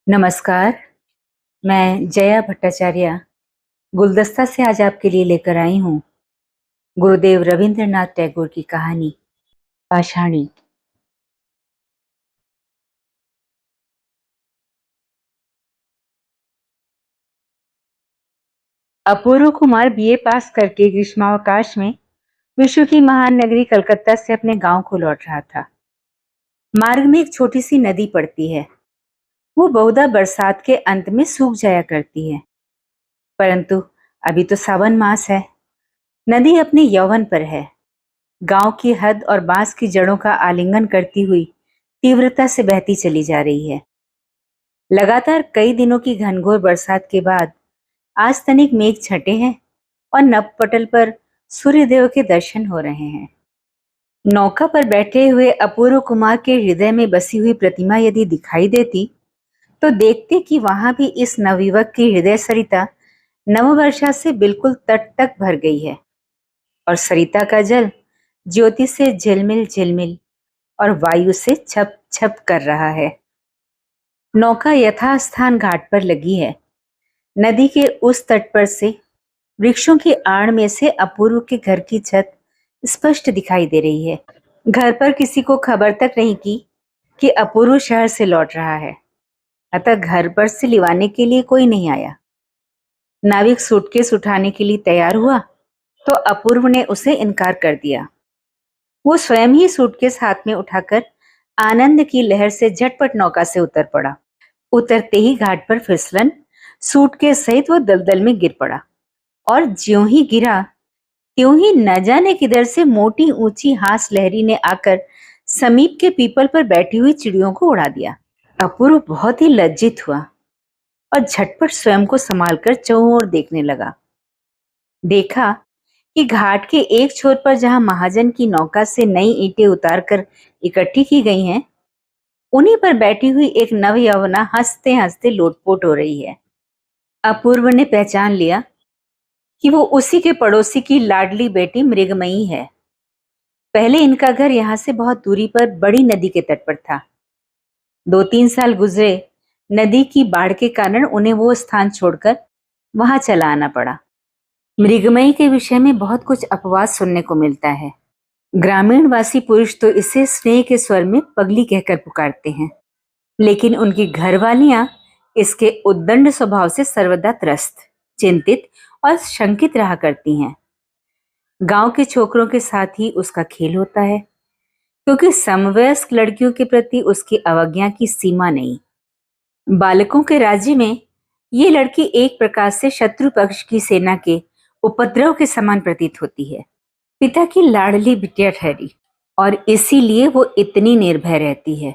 नमस्कार। मैं जया भट्टाचार्य गुलदस्ता से आज आपके लिए लेकर आई हूँ गुरुदेव रविंद्रनाथ टैगोर की कहानी पाषाणी। अपूर्व कुमार बीए पास करके ग्रीष्मावकाश में विश्व की महान नगरी कलकत्ता से अपने गांव को लौट रहा था। मार्ग में एक छोटी सी नदी पड़ती है। वो बहुधा बरसात के अंत में सूख जाया करती है, परंतु अभी तो सावन मास है। नदी अपने यौवन पर है। गांव की हद और बांस की जड़ों का आलिंगन करती हुई तीव्रता से बहती चली जा रही है। लगातार कई दिनों की घनघोर बरसात के बाद आज तनिक मेघ छटे हैं और नभपटल पर सूर्यदेव के दर्शन हो रहे हैं। नौका पर बैठे हुए अपूर्व कुमार के हृदय में बसी हुई प्रतिमा यदि दिखाई देती तो देखते कि वहां भी इस नवयुवक की हृदय सरिता नववर्षा से बिल्कुल तट तक भर गई है और सरिता का जल ज्योति से झिलमिल झिलमिल और वायु से छप छप कर रहा है। नौका यथास्थान घाट पर लगी है। नदी के उस तट पर से वृक्षों की आड़ में से अपूर्व के घर की छत स्पष्ट दिखाई दे रही है। घर पर किसी को खबर तक नहीं की कि अपूर्व शहर से लौट रहा है, अतः घर पर से लिवाने के लिए कोई नहीं आया। नाविक सूटकेस उठाने के लिए तैयार हुआ तो अपूर्व ने उसे इनकार कर दिया। वो स्वयं ही सूटकेस हाथ में उठाकर आनंद की लहर से झटपट नौका से उतर पड़ा। उतरते ही घाट पर फिसलन, सूटकेस सहित वो दलदल में गिर पड़ा और ज्यों ही गिरा त्यों ही न जाने किधर से मोटी ऊंची हास लहरी ने आकर समीप के पीपल पर बैठी हुई चिड़ियों को उड़ा दिया। अपूर्व बहुत ही लज्जित हुआ और झटपट स्वयं को संभालकर चौओर देखने लगा। देखा कि घाट के एक छोर पर जहां महाजन की नौका से नई ईंटें उतारकर इकट्ठी की गई हैं, उन्हीं पर बैठी हुई एक नवयौवना हंसते हंसते लोटपोट हो रही है। अपूर्व ने पहचान लिया कि वो उसी के पड़ोसी की लाडली बेटी मृगमयी है। पहले इनका घर यहां से बहुत दूरी पर बड़ी नदी के तट पर था। 2-3 साल गुजरे, नदी की बाढ़ के कारण उन्हें वो स्थान छोड़कर वहां चला आना पड़ा। मृगमयी के विषय में बहुत कुछ अपवाद सुनने को मिलता है। ग्रामीणवासी पुरुष तो इसे स्नेह के स्वर में पगली कहकर पुकारते हैं, लेकिन उनकी घरवालियां इसके उद्दंड स्वभाव से सर्वदा त्रस्त, चिंतित और शंकित रहा करती हैं। गांव के छोकरों के साथ ही उसका खेल होता है, क्योंकि समवयस्क लड़कियों के प्रति उसकी अवज्ञा की सीमा नहीं। बालकों के राज्य में ये लड़की एक प्रकार से शत्रु पक्ष की सेना के उपद्रव के समान प्रतीत होती है। पिता की लाडली बिटिया ठहरी और इसीलिए वो इतनी निर्भय रहती है।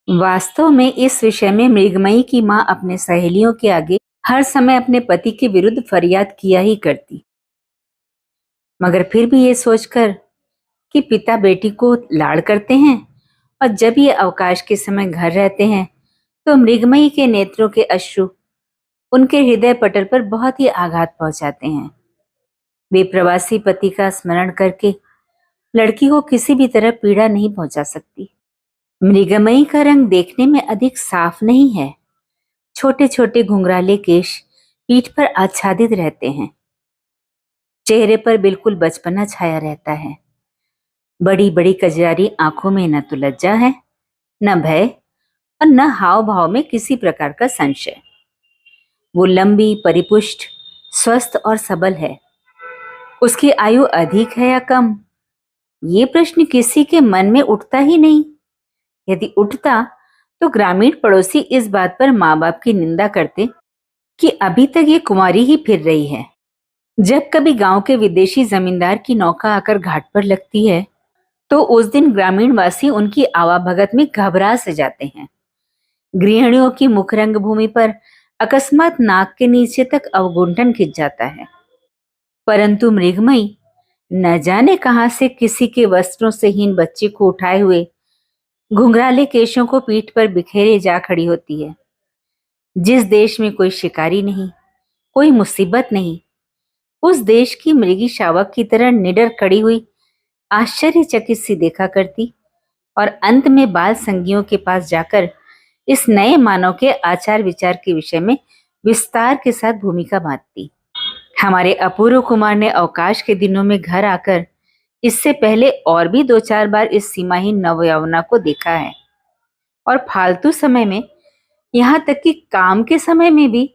वास्तव में इस विषय में मृगमयी की मां अपने सहेलियों के आगे हर समय अपने पति के विरुद्ध फरियाद किया ही करती, मगर फिर भी ये सोचकर कि पिता बेटी को लाड़ करते हैं और जब ये अवकाश के समय घर रहते हैं तो मृगमयी के नेत्रों के अश्रु उनके हृदय पटल पर बहुत ही आघात पहुंचाते हैं। वे प्रवासी पति का स्मरण करके लड़की को किसी भी तरह पीड़ा नहीं पहुंचा सकती। मृगमयी का रंग देखने में अधिक साफ नहीं है। छोटे छोटे घुंघराले केश पीठ पर आच्छादित रहते हैं। चेहरे पर बिल्कुल बचपना छाया रहता है। बड़ी बड़ी कजरारी आंखों में न तो लज्जा है, न भय और न हाव भाव में किसी प्रकार का संशय। वो लंबी, परिपुष्ट, स्वस्थ और सबल है। उसकी आयु अधिक है या कम, ये प्रश्न किसी के मन में उठता ही नहीं। यदि उठता तो ग्रामीण पड़ोसी इस बात पर माँ बाप की निंदा करते कि अभी तक ये कुंवारी ही फिर रही है। जब कभी गांव के विदेशी जमींदार की नौका आकर घाट पर लगती है तो उस दिन ग्रामीणवासी उनकी आवाभगत में घबरा से जाते हैं। गृहिणियों की मुखरंग भूमि पर अकस्मात नाक के नीचे तक अवगुंठन खिंच जाता है, परंतु मृगमयी न जाने कहां से किसी के वस्त्रों से हीन बच्चे को उठाए हुए घुंघराले केशों को पीठ पर बिखेरे जा खड़ी होती है। जिस देश में कोई शिकारी नहीं, कोई मुसीबत नहीं, उस देश की मृगी शावक की तरह निडर खड़ी हुई आश्चर्यचकित सी देखा करती और अंत में बाल संगियों के पास जाकर इस नए मानव के आचार विचार के विषय में विस्तार के साथ भूमिका बांटती। हमारे अपूर्व कुमार ने अवकाश के दिनों में घर आकर इससे पहले और भी 2-4 बार इस सीमाहीन नवयौवना को देखा है और फालतू समय में, यहाँ तक कि काम के समय में भी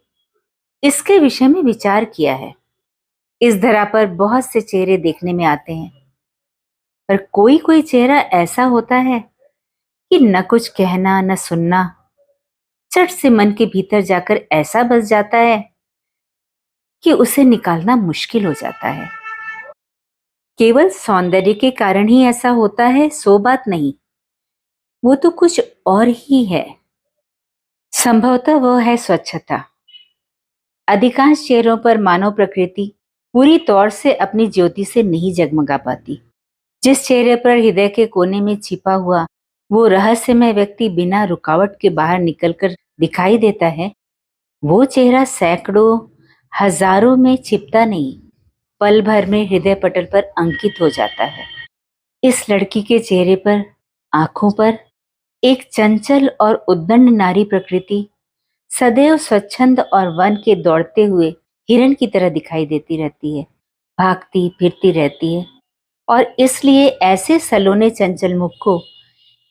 इसके विषय में विचार किया है। इस धरा पर बहुत से चेहरे देखने में आते हैं, पर कोई कोई चेहरा ऐसा होता है कि न कुछ कहना न सुनना, चट से मन के भीतर जाकर ऐसा बस जाता है कि उसे निकालना मुश्किल हो जाता है। केवल सौंदर्य के कारण ही ऐसा होता है, सो बात नहीं, वो तो कुछ और ही है। संभवतः वह है स्वच्छता। अधिकांश चेहरों पर मानव प्रकृति पूरी तौर से अपनी ज्योति से नहीं जगमगा पाती। जिस चेहरे पर हृदय के कोने में छिपा हुआ वो रहस्यमय व्यक्ति बिना रुकावट के बाहर निकलकर दिखाई देता है, वो चेहरा सैकड़ों हजारों में छिपता नहीं, पल भर में हृदय पटल पर अंकित हो जाता है। इस लड़की के चेहरे पर, आंखों पर एक चंचल और उद्दंड नारी प्रकृति सदैव स्वच्छंद और वन के दौड़ते हुए हिरण की तरह दिखाई देती रहती है, भागती फिरती रहती है। और इसलिए ऐसे सलोने चंचल मुख को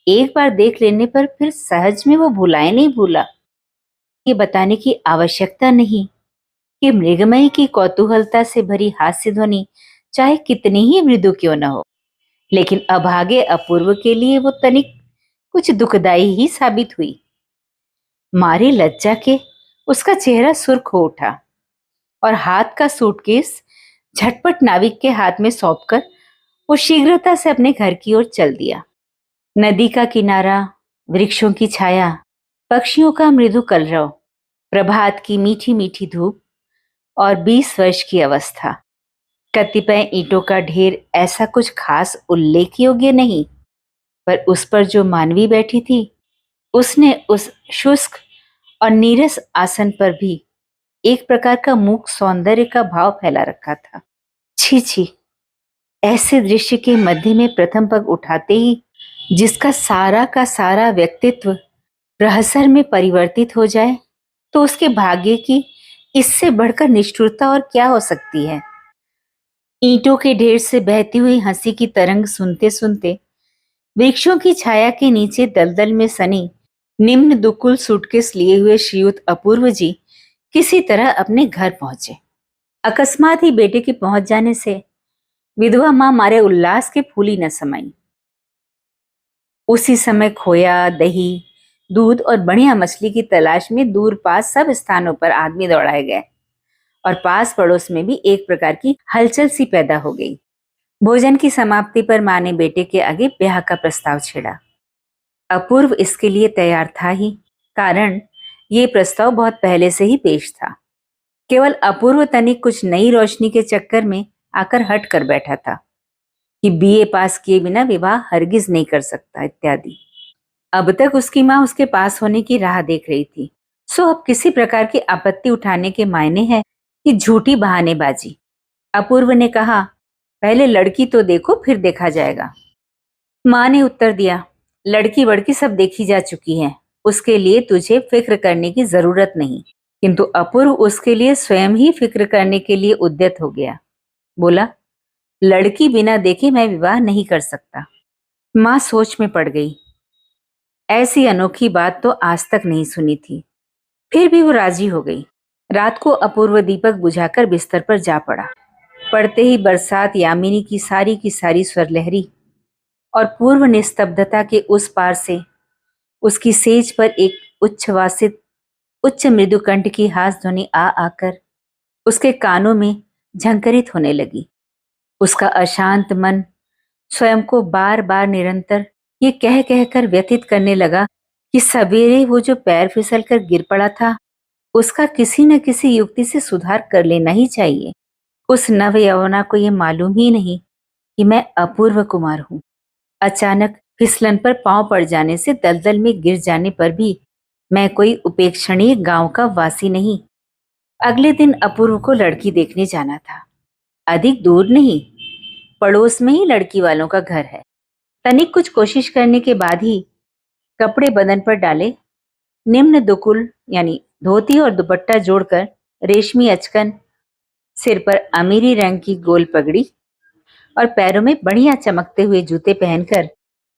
एक बार देख लेने पर फिर सहज में वो भुलाए नहीं भूला। ये बताने की आवश्यकता नहीं कि मृगमयी की कौतूहलता से भरी हास्य ध्वनि चाहे कितनी ही मृदु क्यों न हो, लेकिन अभागे अपूर्व के लिए वो तनिक कुछ दुखदाई ही साबित हुई। मारी लज्जा के उसका चेहरा सुर्ख हो उठा और हाथ का सूटकेस झटपट नाविक के हाथ में सौंपकर वो शीघ्रता से अपने घर की ओर चल दिया। नदी का किनारा, वृक्षों की छाया, पक्षियों का मृदु कलरव, प्रभात की मीठी मीठी धूप और 20 वर्ष की अवस्था, कतिपय ईंटों का ढेर, ऐसा कुछ खास उल्लेख योग्य नहीं, पर उस पर जो मानवी बैठी थी उसने उस शुष्क और नीरस आसन पर भी एक प्रकार का मूक सौंदर्य का भाव फैला रखा था। छी छी, ऐसे दृश्य के मध्य में प्रथम पग उठाते ही जिसका सारा का सारा व्यक्तित्व प्रहसर में परिवर्तित हो जाए, तो उसके भाग्य की इससे बढ़कर निष्ठुरता और क्या हो सकती है। ईंटों के ढेर से बहती हुई हंसी की तरंग सुनते सुनते वृक्षों की छाया के नीचे दलदल में सनी निम्न दुकुल सूटकेस लिए हुए श्रीयुत अपूर्व जी किसी तरह अपने घर पहुंचे। अकस्मात ही बेटे के पहुंच जाने से विधवा मां मारे उल्लास के फूली न समाई। उसी समय खोया, दही, दूध और बढ़िया मछली की तलाश में दूर पास सब स्थानों पर आदमी दौड़ाए गए और पास पड़ोस में भी एक प्रकार की हलचल सी पैदा हो गई। भोजन की समाप्ति पर मां ने बेटे के आगे ब्याह का प्रस्ताव छेड़ा। अपूर्व इसके लिए तैयार था ही, कारण ये प्रस्ताव बहुत पहले से ही पेश था। केवल अपूर्व तनिक कुछ नई रोशनी के चक्कर में आकर हट कर बैठा था कि बीए पास किए बिना विवाह हरगिज नहीं कर सकता इत्यादि। अब तक उसकी मां उसके पास होने की राह देख रही थी, सो अब किसी प्रकार की आपत्ति उठाने के मायने है कि झूठी बहानेबाजी। अपूर्व ने कहा, पहले लड़की तो देखो फिर देखा जाएगा। मां ने उत्तर दिया, लड़की वड़की सब देखी जा चुकी है, उसके लिए तुझे फिक्र करने की जरूरत नहीं। किंतु अपूर्व उसके लिए स्वयं ही फिक्र करने के लिए उद्यत हो गया। बोला, लड़की बिना देखे मैं विवाह नहीं कर सकता। मां सोच में पड़ गई। ऐसी अनोखी बात तो आज तक नहीं सुनी थी। फिर भी वो राजी हो गई। रात को अपूर्व दीपक बुझाकर बिस्तर पर जा पड़ा। पड़ते ही बरसात यामिनी की सारी स्वर लहरी और पूर्व निस्तब्धता के उस पार से उसकी सेज पर एक उच्छ्वासित उच्च मृदु कंठ की हास ध्वनि आ आकर उसके कानों में झंकरित होने लगी। उसका अशांत मन स्वयं को बार बार निरंतर ये कह कहकर व्यथित करने लगा कि सवेरे वो जो पैर फिसल कर गिर पड़ा था, उसका किसी न किसी युक्ति से सुधार कर लेना ही चाहिए। उस नव यौवना को ये मालूम ही नहीं कि मैं अपूर्व कुमार हूं। अचानक फिसलन पर पांव पड़ जाने से दलदल में गिर जाने पर भी मैं कोई उपेक्षणीय गांव का वासी नहीं। अगले दिन अपूर्व को लड़की देखने जाना था। अधिक दूर नहीं, पड़ोस में ही लड़की वालों का घर है। तनिक कुछ कोशिश करने के बाद ही कपड़े बदन पर डाले निम्न दुकुल यानी धोती और दुपट्टा जोड़कर, रेशमी अचकन, सिर पर अमीरी रंग की गोल पगड़ी और पैरों में बढ़िया चमकते हुए जूते पहनकर,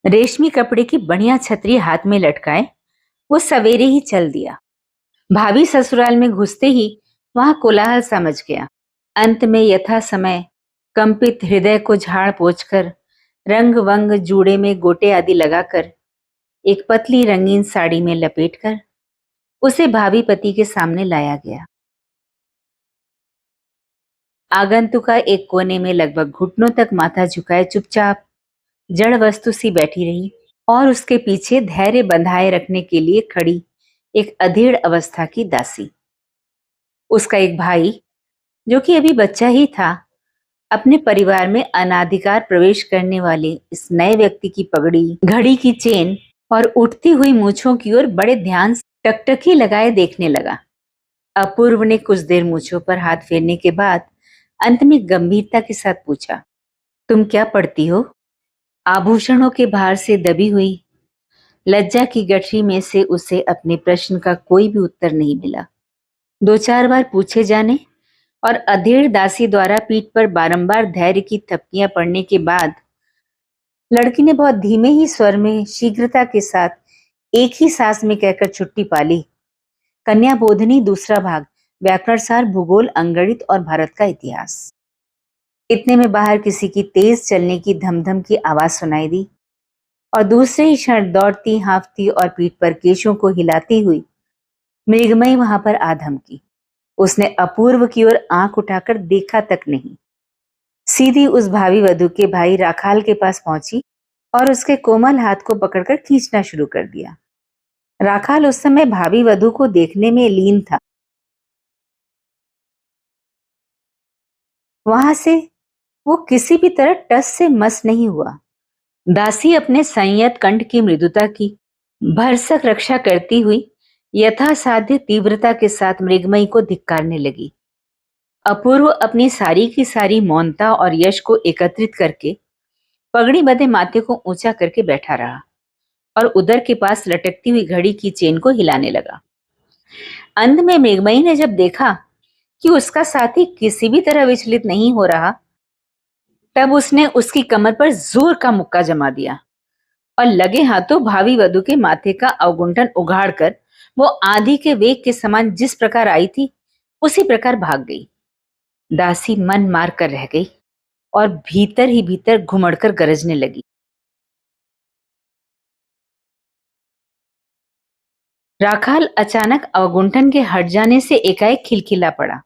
रेशमी कपड़े की बढ़िया छतरी हाथ में लटकाए वो सवेरे ही चल दिया। भाभी ससुराल में घुसते ही वहां कोलाहल समझ गया। अंत में यथा समय कंपित हृदय को झाड़ पोंछ कर, रंग वंग जूड़े में गोटे आदि लगाकर, एक पतली रंगीन साड़ी में लपेटकर उसे भाभी पति के सामने लाया गया। आगंतुका एक कोने में लगभग घुटनों तक माथा झुकाए चुपचाप जड़ वस्तु सी बैठी रही और उसके पीछे धैर्य बंधाए रखने के लिए खड़ी एक अधेड़ अवस्था की दासी। उसका एक भाई, जो कि अभी बच्चा ही था, अपने परिवार में अनाधिकार प्रवेश करने वाले इस नए व्यक्ति की पगड़ी, घड़ी की चेन और उठती हुई मूछों की ओर बड़े ध्यान से टकटकी लगाए देखने लगा। अपूर्व ने कुछ देर मूछों पर हाथ फेरने के बाद अंत में गंभीरता के साथ पूछा, तुम क्या पढ़ती हो? आभूषणों के भार से दबी हुई लज्जा की गठरी में से उसे अपने प्रश्न का कोई भी उत्तर नहीं मिला। दो चार बार पूछे जाने और अधेड़ दासी द्वारा पीठ पर बारंबार धैर्य की थपकियां पड़ने के बाद लड़की ने बहुत धीमे ही स्वर में शीघ्रता के साथ एक ही सांस में कहकर छुट्टी पाली, कन्या बोधनी दूसरा भाग, व्याकरण सार, भूगोल, अंगणित और भारत का इतिहास। इतने में बाहर किसी की तेज चलने की धमधम की आवाज सुनाई दी और दूसरे ही क्षण दौड़ती, हाँफती और पीठ पर केशों को हिलाती हुई मृगमयी वहां पर आ धमकी। उसने अपूर्व की ओर आंख उठाकर देखा तक नहीं, सीधी उस भावी वधू के भाई राखाल के पास पहुंची और उसके कोमल हाथ को पकड़कर खींचना शुरू कर दिया। राखाल उस समय भावी वधू को देखने में लीन था। वहां से वो किसी भी तरह टस से मस नहीं हुआ। दासी अपने संयत कंठ की मृदुता की भरसक रक्षा करती हुई यथासाध्य तीव्रता के साथ मृगमयी को धिक्कारने लगी। अपूर्व अपनी सारी की सारी मौनता और यश को एकत्रित करके पगड़ी बंधे माथे को ऊंचा करके बैठा रहा और उदर के पास लटकती हुई घड़ी की चेन को हिलाने लगा। अंत में मृगमयी ने जब देखा कि उसका साथी किसी भी तरह विचलित नहीं हो रहा, तब उसने उसकी कमर पर जोर का मुक्का जमा दिया और लगे हाथों भावी वधू के माथे का अवगुंठन उघाड़कर वो आंधी के वेग के समान जिस प्रकार आई थी उसी प्रकार भाग गई। दासी मन मार कर रह गई और भीतर ही भीतर घुमड़कर गरजने लगी। राखाल अचानक अवगुंठन के हट जाने से एकाएक खिलखिला पड़ा।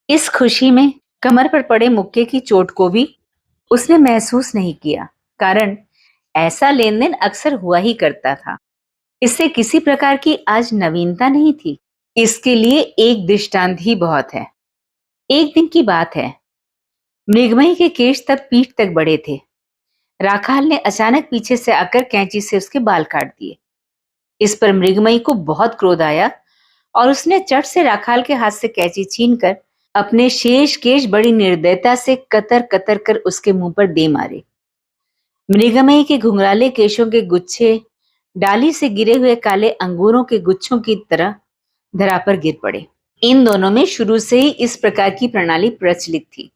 इस खुशी में कमर पर पड़े मुक्के की चोट को भी उसने महसूस नहीं किया, कारण ऐसा लेन देन अक्सर हुआ ही करता था। इससे किसी प्रकार की आज नवीनता नहीं थी। इसके लिए एक दृष्टांत ही बहुत है। एक दिन की बात है, मृगमयी के केश तक पीठ तक बढ़े थे। राखाल ने अचानक पीछे से आकर कैंची से उसके बाल काट दिए। इस पर मृगमयी को बहुत क्रोध आया और उसने चट से राखाल के हाथ से कैंची छीनकर अपने शेष केश बड़ी निर्दयता से कतर कतर कर उसके मुंह पर दे मारे। मृगमयी के घुंघराले केशों के गुच्छे डाली से गिरे हुए काले अंगूरों के गुच्छों की तरह धरा पर गिर पड़े। इन दोनों में शुरू से ही इस प्रकार की प्रणाली प्रचलित थी।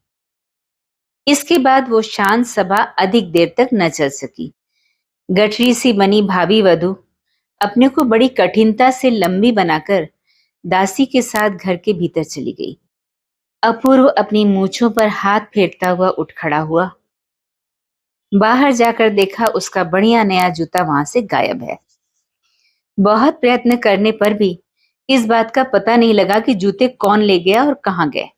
इसके बाद वो शांत सभा अधिक देर तक न चल सकी। गठरी सी बनी भावी वधू अपने को बड़ी कठिनता से लंबी बनाकर दासी के साथ घर के भीतर चली गई। अपूर्व अपनी मूंछों पर हाथ फेरता हुआ उठ खड़ा हुआ। बाहर जाकर देखा उसका बढ़िया नया जूता वहां से गायब है। बहुत प्रयत्न करने पर भी इस बात का पता नहीं लगा कि जूते कौन ले गया और कहां गए।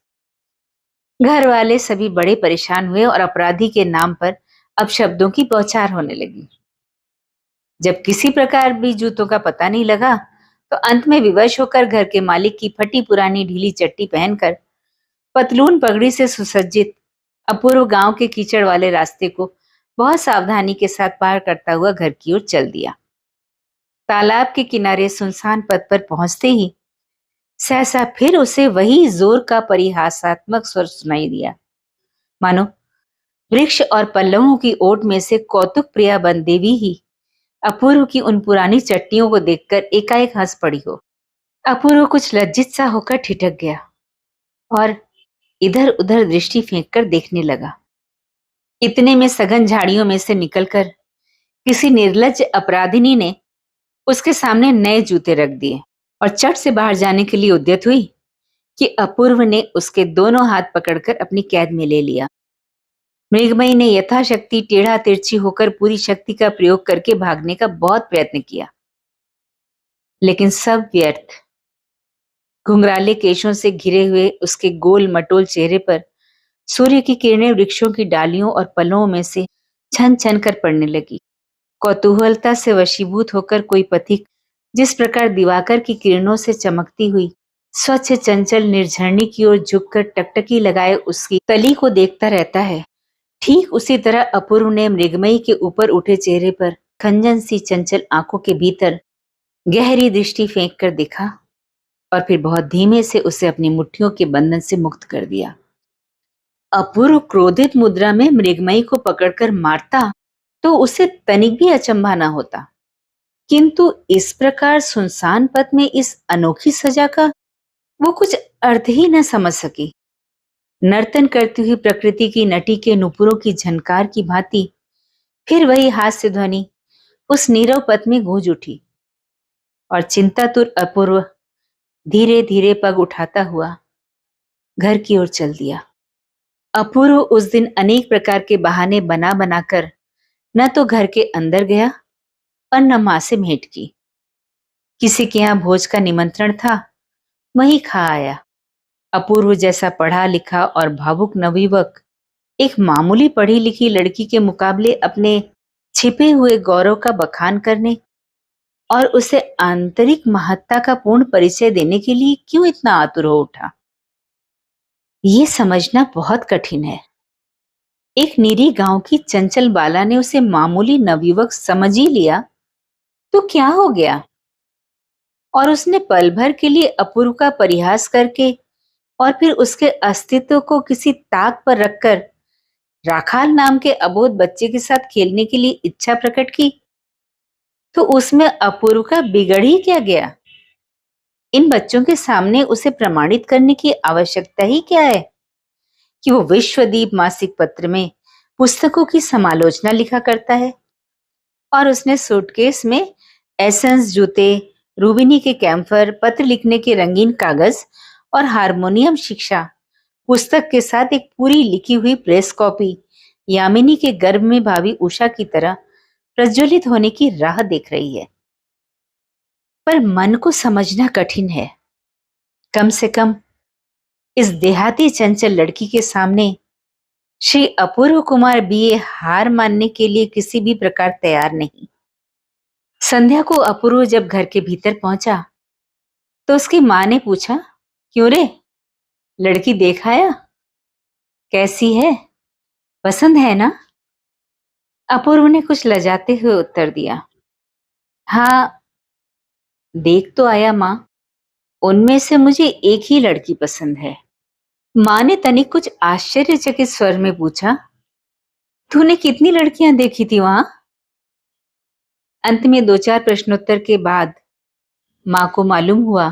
घर वाले सभी बड़े परेशान हुए और अपराधी के नाम पर अब शब्दों की बौछार होने लगी। जब किसी प्रकार भी जूतों का पता नहीं लगा, तो अंत में विवश होकर घर के मालिक की फटी पुरानी ढीली चट्टी पहनकर पतलून पगड़ी से सुसज्जित अपूर्व गांव के कीचड़ वाले रास्ते को बहुत सावधानी के साथ पार करता हुआ घर की ओर चल दिया। तालाब के किनारे सुनसान पथ पर पहुंचते ही सहसा फिर उसे वही जोर का परिहासात्मक स्वर सुनाई दिया, मानो वृक्ष और पल्लवों की ओट में से कौतुक प्रिया बन देवी ही अपूर्व की उन पुरानी चट्टियों को देखकर एकाएक हंस पड़ी हो। अपूर्व कुछ लज्जित सा होकर ठिठक गया और इधर उधर दृष्टि फेंककर देखने लगा। इतने में सघन झाड़ियों में से निकलकर किसी निर्लज्ज अपराधिनी ने उसके सामने नए जूते रख दिए और चट से बाहर जाने के लिए उद्यत हुई कि अपूर्व ने उसके दोनों हाथ पकड़कर अपनी कैद में ले लिया। मृगमयी ने यथाशक्ति टेढ़ा तिरछी होकर पूरी शक्ति का प्रयोग करके भागने का बहुत प्रयत्न किया, लेकिन सब व्यर्थ। घुंघराले केशों से घिरे हुए उसके गोल मटोल चेहरे पर सूर्य की किरणें वृक्षों की डालियों और पल्लवों में से छन छन कर पड़ने लगी। कौतूहलता से वशीभूत होकर कोई पथिक जिस प्रकार दिवाकर की किरणों से चमकती हुई स्वच्छ चंचल निर्झरणी की ओर झुककर टकटकी लगाए उसकी तली को देखता रहता है, ठीक उसी तरह अपूर्व ने मृगमयी के ऊपर उठे चेहरे पर खंजन सी चंचल आंखों के भीतर गहरी दृष्टि फेंक कर देखा और फिर बहुत धीमे से उसे अपनी मुट्ठियों के बंधन से मुक्त कर दिया। अपूर्व क्रोधित मुद्रा में मृगमयी को पकड़कर मारता तो उसे तनिक भी अचंभा न होता, किंतु इस प्रकार सुनसान पथ में इस अनोखी सजा का वो कुछ अर्थ ही न समझ सकी। नर्तन करती हुई प्रकृति की नटी के नुपुरों की झनकार की भांति फिर वही हास्य ध्वनि उस नीरव पथ में गूंज उठी और चिंतातुर अपूर्व धीरे धीरे पग उठाता हुआ घर की ओर चल दिया। अपूर्व उस दिन अनेक प्रकार के बहाने बना बनाकर न तो घर के अंदर गया और न मां से भेंट की। किसी के यहां भोज का निमंत्रण था, वहीं खा आया। अपूर्व जैसा पढ़ा लिखा और भावुक नवयुवक एक मामूली पढ़ी लिखी लड़की के मुकाबले अपने छिपे हुए गौरव का बखान करने और उसे आंतरिक महत्ता का पूर्ण परिचय देने के लिए क्यों इतना आतुर हो उठा, ये समझना बहुत कठिन है। एक निरी गांव की चंचल बाला ने उसे मामूली नवयुवक समझ ही लिया तो क्या हो गया, और उसने पल भर के लिए अपूर्व का परिहास करके और फिर उसके अस्तित्व को किसी ताक पर रखकर राखाल नाम के अबोध बच्चे के साथ खेलने के लिए इच्छा प्रकट की, तो उसमें अपूर्व का बिगड़ ही क्या गया। इन बच्चों के सामने उसे प्रमाणित करने की आवश्यकता ही क्या है कि वो विश्वदीप मासिक पत्र में पुस्तकों की समालोचना लिखा करता है और उसने सूटकेस में एसेंस जूते, रूबिनी के कैम्फर, पत्र लिखने के रंगीन कागज और हारमोनियम शिक्षा पुस्तक के साथ एक पूरी लिखी हुई प्रेस कॉपी यामिनी के गर्भ में भावी उषा की तरह प्रज्वलित होने की राह देख रही है। पर मन को समझना कठिन है। कम से कम इस देहाती चंचल लड़की के सामने श्री अपूर्व कुमार बीए हार मानने के लिए किसी भी प्रकार तैयार नहीं। संध्या को अपूर्व जब घर के भीतर पहुंचा तो उसकी मां ने पूछा, क्यों रे, लड़की देख आया? कैसी है, पसंद है ना? अपूर्व ने कुछ लजाते हुए उत्तर दिया, हाँ देख तो आया मां, उनमें से मुझे एक ही लड़की पसंद है। मां ने तनिक कुछ आश्चर्यचकित स्वर में पूछा, तूने कितनी लड़कियां देखी थी वहां? अंत में दो चार प्रश्नोत्तर के बाद मां को मालूम हुआ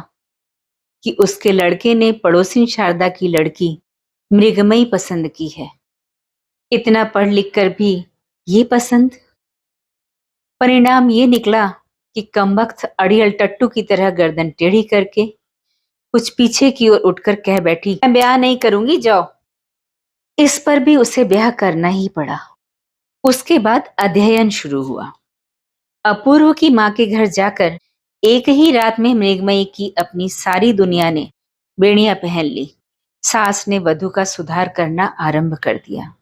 कि उसके लड़के ने पड़ोसी शारदा की लड़की मृगमयी पसंद की है। इतना पढ़ लिख कर भी ये पसंद। परिणाम ये निकला कि कमबख्त अड़ियल टट्टू की तरह गर्दन टेढ़ी करके कुछ पीछे की ओर उठकर कह बैठी, मैं ब्याह नहीं करूंगी, जाओ। इस पर भी उसे ब्याह करना ही पड़ा। उसके बाद अध्ययन शुरू हुआ। अपूर्व की मां के घर जाकर एक ही रात में मृगमयी की अपनी सारी दुनिया ने बेड़ियां पहन ली। सास ने वधू का सुधार करना आरंभ कर दिया।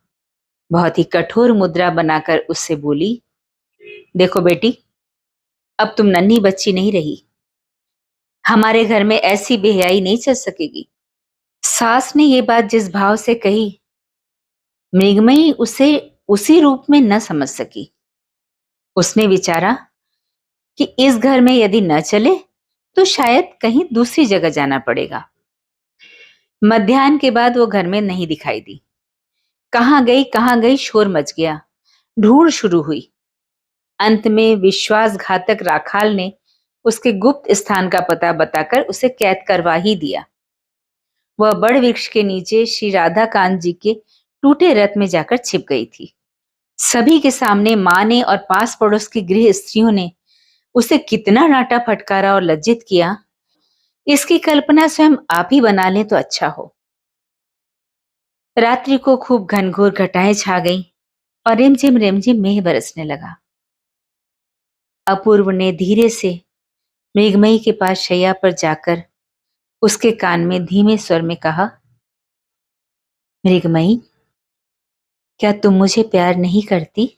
बहुत ही कठोर मुद्रा बनाकर उससे बोली, देखो बेटी, अब तुम नन्ही बच्ची नहीं रही, हमारे घर में ऐसी बेहयाई नहीं चल सकेगी। सास ने ये बात जिस भाव से कही, मृगमयी उसे उसी रूप में न समझ सकी। उसने विचारा कि इस घर में यदि न चले तो शायद कहीं दूसरी जगह जाना पड़ेगा। मध्याह्न के बाद वो घर में नहीं दिखाई दी। कहां गई शोर मच गया, ढूंढ शुरू हुई। अंत में विश्वासघातक राखाल ने उसके गुप्त स्थान का पता बताकर उसे कैद करवा ही दिया। वह बड़ वृक्ष के नीचे श्री राधा कांत जी के टूटे रथ में जाकर छिप गई थी। सभी के सामने माँ ने और पास पड़ोस की गृह स्त्रियों ने उसे कितना डांटा फटकारा और लज्जित किया, इसकी कल्पना स्वयं आप ही बना लें तो अच्छा हो। रात्रि को खूब घनघोर घटाएं छा गई और रिमझिम मेघ बरसने लगा। अपूर्व ने धीरे से मृगमयी के पास शैया पर जाकर उसके कान में धीमे स्वर में कहा, मृगमयी, क्या तुम मुझे प्यार नहीं करती?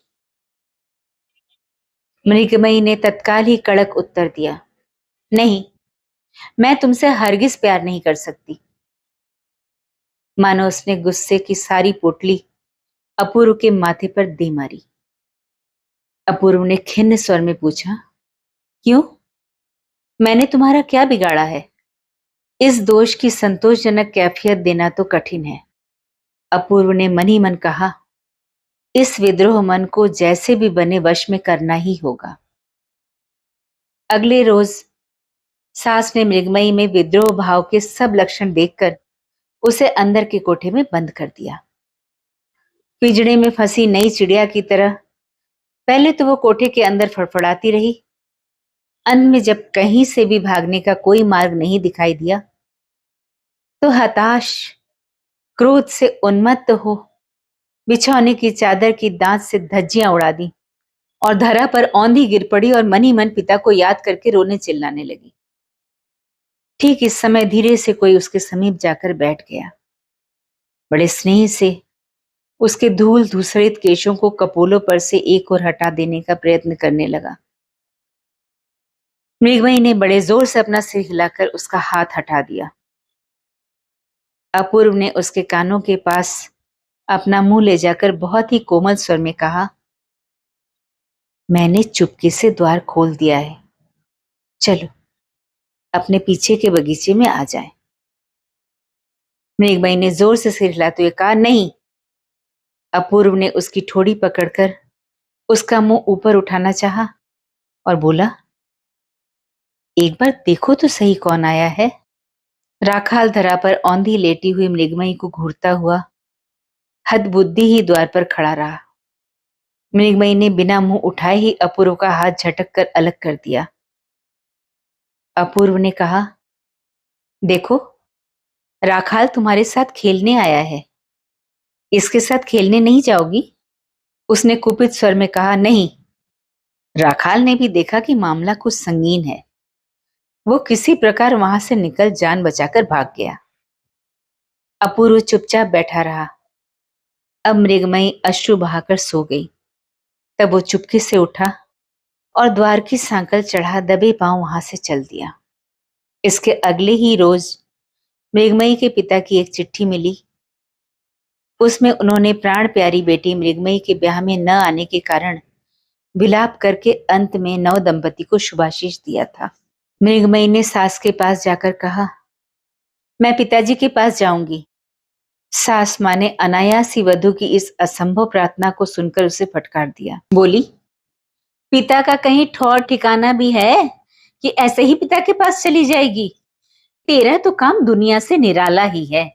मृगमयी ने तत्काल ही कड़क उत्तर दिया, नहीं, मैं तुमसे हरगिज प्यार नहीं कर सकती। मानो उसने गुस्से की सारी पोटली अपूर्व के माथे पर दे मारी। अपूर्व ने खिन्न स्वर में पूछा, क्यों? मैंने तुम्हारा क्या बिगाड़ा है? इस दोष की संतोषजनक कैफियत देना तो कठिन है। अपूर्व ने मन ही मन कहा, इस विद्रोह मन को जैसे भी बने वश में करना ही होगा। अगले रोज सास ने मृगमयी में विद्रोह भाव के सब लक्षण देखकर उसे अंदर के कोठे में बंद कर दिया। पिंजड़े में फंसी नई चिड़िया की तरह पहले तो वो कोठे के अंदर फड़फड़ाती रही। अंत में जब कहीं से भी भागने का कोई मार्ग नहीं दिखाई दिया तो हताश, क्रोध से उन्मत्त हो बिछौने की चादर की दांत से धज्जियां उड़ा दी और धरा पर औंधी गिर पड़ी और मन ही मन पिता को याद करके रोने चिल्लाने लगी। ठीक इस समय धीरे से कोई उसके समीप जाकर बैठ गया। बड़े स्नेह से उसके धूल धूसरित केशों को कपोलों पर से एक ओर हटा देने का प्रयत्न करने लगा। मृगमयी ने बड़े जोर से अपना सिर हिलाकर उसका हाथ हटा दिया। अपूर्व ने उसके कानों के पास अपना मुंह ले जाकर बहुत ही कोमल स्वर में कहा, मैंने चुपके से द्वार खोल दिया है, चलो अपने पीछे के बगीचे में आ जाएं। मृगमयी ने जोर से सिर हिलाते हुए कहा, नहीं। अपूर्व ने उसकी ठोड़ी पकड़कर उसका मुंह ऊपर उठाना चाहा और बोला, एक बार देखो तो सही कौन आया है। राखाल धरा पर औंधी लेटी हुई मृगमयी को घूरता हुआ हदबुद्धि ही द्वार पर खड़ा रहा। मृगमयी ने बिना मुंह उठाए ही अपूर्व का हाथ झटक कर अलग कर दिया। अपूर्व ने कहा, देखो, राखाल तुम्हारे साथ खेलने आया है, इसके साथ खेलने नहीं जाओगी? उसने कुपित स्वर में कहा, नहीं। राखाल ने भी देखा कि मामला कुछ संगीन है। वो किसी प्रकार वहां से निकल जान बचाकर भाग गया। अपूर्व चुपचाप बैठा रहा। अब मृगमयी अश्रु बहाकर सो गई। तब वो चुपके से उठा और द्वार की सांकल चढ़ा दबे पांव वहां से चल दिया। इसके अगले ही रोज मृगमयी के पिता की एक चिट्ठी मिली। उसमें उन्होंने प्राण प्यारी बेटी मृगमयी के ब्याह में न आने के कारण विलाप करके अंत में नव दंपति को शुभाशीष दिया था। मृगमयी ने सास के पास जाकर कहा, मैं पिताजी के पास जाऊंगी। सास मां ने अनायास ही वधू की इस असंभव प्रार्थना को सुनकर उसे फटकार दिया। बोली, पिता का कहीं ठौर ठिकाना भी है कि ऐसे ही पिता के पास चली जाएगी? तेरा तो काम दुनिया से निराला ही है।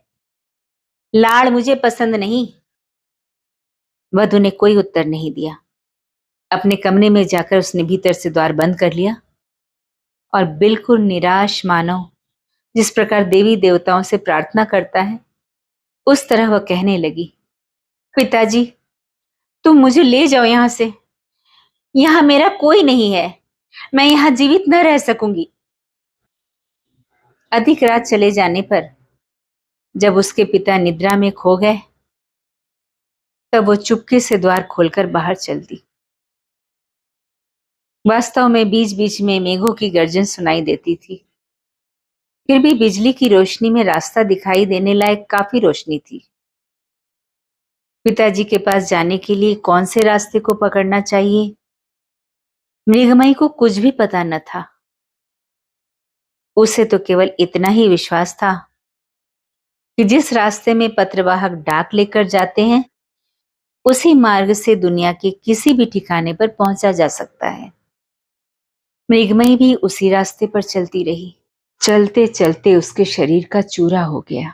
लाड़ मुझे पसंद नहीं। वधू ने कोई उत्तर नहीं दिया। अपने कमरे में जाकर उसने भीतर से द्वार बंद कर लिया और बिल्कुल निराश मानव जिस प्रकार देवी देवताओं से प्रार्थना करता है उस तरह वह कहने लगी, पिताजी, तुम मुझे ले जाओ यहां से। यहां मेरा कोई नहीं है। मैं यहां जीवित न रह सकूंगी। अधिक रात चले जाने पर जब उसके पिता निद्रा में खो गए तब वो चुपके से द्वार खोलकर बाहर चल दी। वास्तव में बीच बीच में मेघों की गर्जन सुनाई देती थी। फिर भी बिजली की रोशनी में रास्ता दिखाई देने लायक काफी रोशनी थी। पिताजी के पास जाने के लिए कौन से रास्ते को पकड़ना चाहिए, मृगमयी को कुछ भी पता न था। उसे तो केवल इतना ही विश्वास था कि जिस रास्ते में पत्रवाहक डाक लेकर जाते हैं उसी मार्ग से दुनिया के किसी भी ठिकाने पर पहुंचा जा सकता है। मृगमयी भी उसी रास्ते पर चलती रही। चलते चलते उसके शरीर का चूरा हो गया।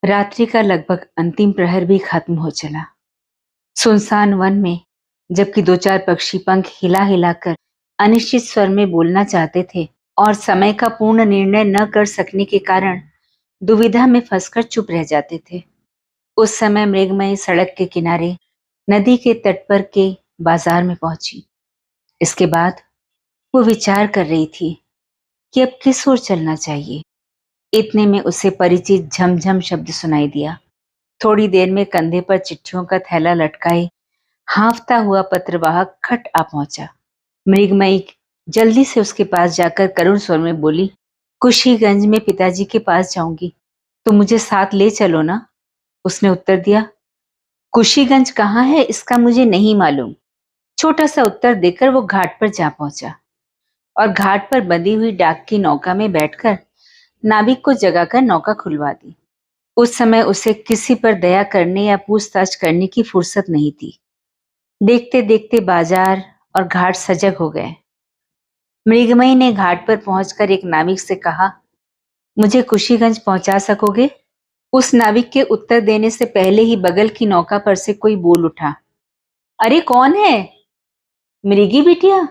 रात्रि का लगभग अंतिम प्रहर भी खत्म हो चला। सुनसान वन में जबकि दो चार पक्षी पंख हिला हिलाकर अनिश्चित स्वर में बोलना चाहते थे और समय का पूर्ण निर्णय न कर सकने के कारण दुविधा में फंसकर चुप रह जाते थे, उस समय मृगमयी सड़क के किनारे नदी के तट पर के बाजार में पहुंची। इसके बाद वो विचार कर रही थी कि अब किस ओर चलना चाहिए। इतने में उसे परिचित झमझम शब्द सुनाई दिया। थोड़ी देर में कंधे पर चिट्ठियों का थैला लटकाए हांफता हुआ पत्रवाहक खट आ पहुंचा। मृगमयी जल्दी से उसके पास जाकर करुण स्वर में बोली, कुशीगंज में पिताजी के पास जाऊंगी, तो मुझे साथ ले चलो ना। उसने उत्तर दिया, कुशीगंज कहाँ है इसका मुझे नहीं मालूम। छोटा सा उत्तर देकर वो घाट पर जा पहुंचा और घाट पर बंधी हुई डाक की नौका में बैठकर नाविक को जगाकर नौका खुलवा दी। उस समय उसे किसी पर दया करने या पूछताछ करने की फुर्सत नहीं थी। देखते देखते बाजार और घाट सजग हो गए। मृगमयी ने घाट पर पहुंचकर एक नाविक से कहा, मुझे कुशीगंज पहुंचा सकोगे? उस नाविक के उत्तर देने से पहले ही बगल की नौका पर से कोई बोल उठा, अरे कौन है? मृगी बिटिया,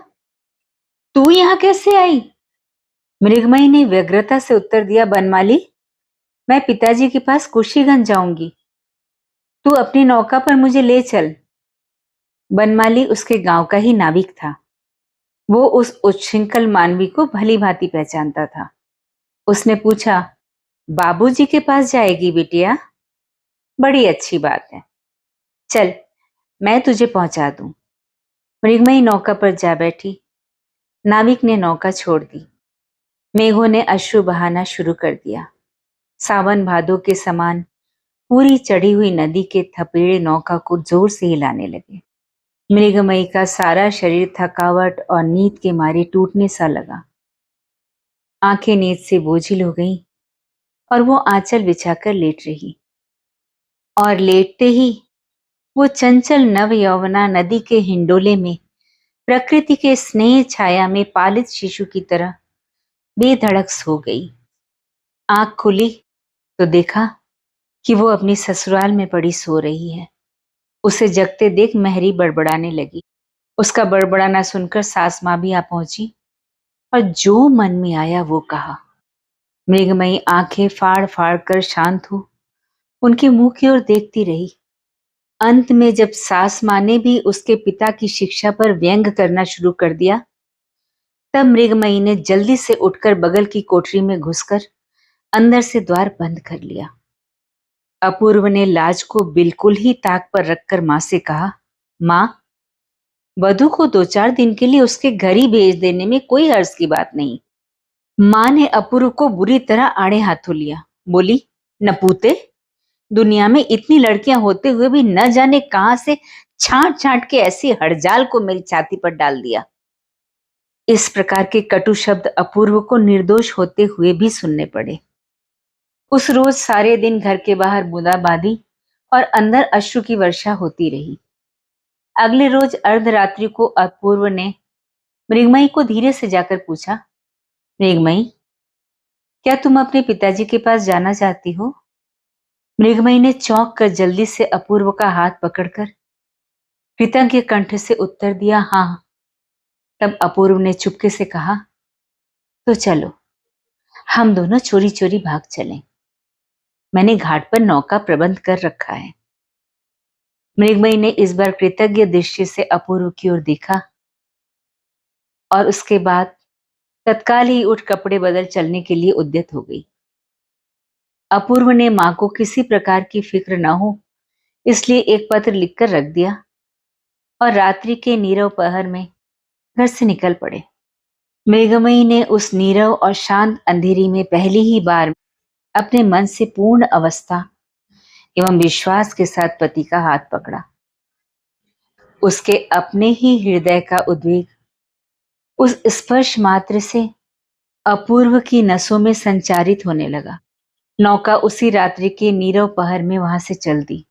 तू यहां कैसे आई? मृगमयी ने व्यग्रता से उत्तर दिया, बनमाली, मैं पिताजी के पास कुशीगंज जाऊंगी, तू अपनी नौका पर मुझे ले चल। बनमाली उसके गांव का ही नाविक था। वो उस उच्छृंखल मानवी को भली भांति पहचानता था। उसने पूछा, बाबूजी के पास जाएगी बिटिया? बड़ी अच्छी बात है, चल मैं तुझे पहुंचा दूं। मृगमयी नौका पर जा बैठी। नाविक ने नौका छोड़ दी। मेघों ने अश्रु बहाना शुरू कर दिया। सावन भादों के समान पूरी चढ़ी हुई नदी के थपेड़े नौका को जोर से हिलाने लगे। मृगमयी का सारा शरीर थकावट और नींद के मारे टूटने सा लगा। आंखें नींद से बोझिल हो गईं और वो आंचल बिछाकर लेट रही। और लेटते ही वो चंचल नव यौवना नदी के हिंडोले में प्रकृति के स्नेह छाया में पालित शिशु की तरह बेधड़क सो गई। आंख खुली तो देखा कि वो अपनी ससुराल में पड़ी सो रही है। उसे जगते देख महरी बड़बड़ाने लगी। उसका बड़बड़ाना सुनकर सास माँ भी आ पहुंची और जो मन में आया वो कहा। मृगमयी आंखें फाड़ फाड़ कर शांत हो उनके मुंह की ओर देखती रही। अंत में जब सास माँ ने भी उसके पिता की शिक्षा पर व्यंग करना शुरू कर दिया, तब मृगमयी ने जल्दी से उठकर बगल की कोठरी में घुसकर अंदर से द्वार बंद कर लिया। अपूर्व ने लाज को बिल्कुल ही ताक पर रखकर मां से कहा, मां, वधु को 2-4 दिन के लिए उसके घर ही भेज देने में कोई हर्ज की बात नहीं। मां ने अपूर्व को बुरी तरह आड़े हाथों लिया। बोली, नपूते, दुनिया में इतनी लड़कियां होते हुए भी न जाने कहां से छांट छांट के ऐसी हड़जाल को मेरी छाती पर डाल दिया। इस प्रकार के कटु शब्द अपूर्व को निर्दोष होते हुए भी सुनने पड़े। उस रोज सारे दिन घर के बाहर बूंदाबांदी और अंदर अश्रु की वर्षा होती रही। अगले रोज अर्धरात्रि को अपूर्व ने मृगमयी को धीरे से जाकर पूछा, मृगमयी, क्या तुम अपने पिताजी के पास जाना चाहती हो? मृगमयी ने चौंक कर जल्दी से अपूर्व का हाथ पकड़कर कृतज्ञ कंठ से उत्तर दिया, हाँ। तब अपूर्व ने चुपके से कहा, तो चलो हम दोनों चोरी चोरी भाग चलें। मैंने घाट पर नौका प्रबंध कर रखा है। मृगमयी ने इस बार कृतज्ञ दृष्टि से अपूर्व की ओर देखा और उसके बाद तत्काल ही उठ कपड़े बदल चलने के लिए उद्यत हो गई। अपूर्व ने मां को किसी प्रकार की फिक्र न हो इसलिए एक पत्र लिखकर रख दिया और रात्रि के नीरव पहर में घर से निकल पड़े। मृगमयी ने उस नीरव और शांत अंधेरी में पहली ही बार अपने मन से पूर्ण अवस्था एवं विश्वास के साथ पति का हाथ पकड़ा। उसके अपने ही हृदय का उद्वेग उस स्पर्श मात्र से अपूर्व की नसों में संचारित होने लगा। नौका उसी रात्रि के नीरव पहर में वहां से चल दी।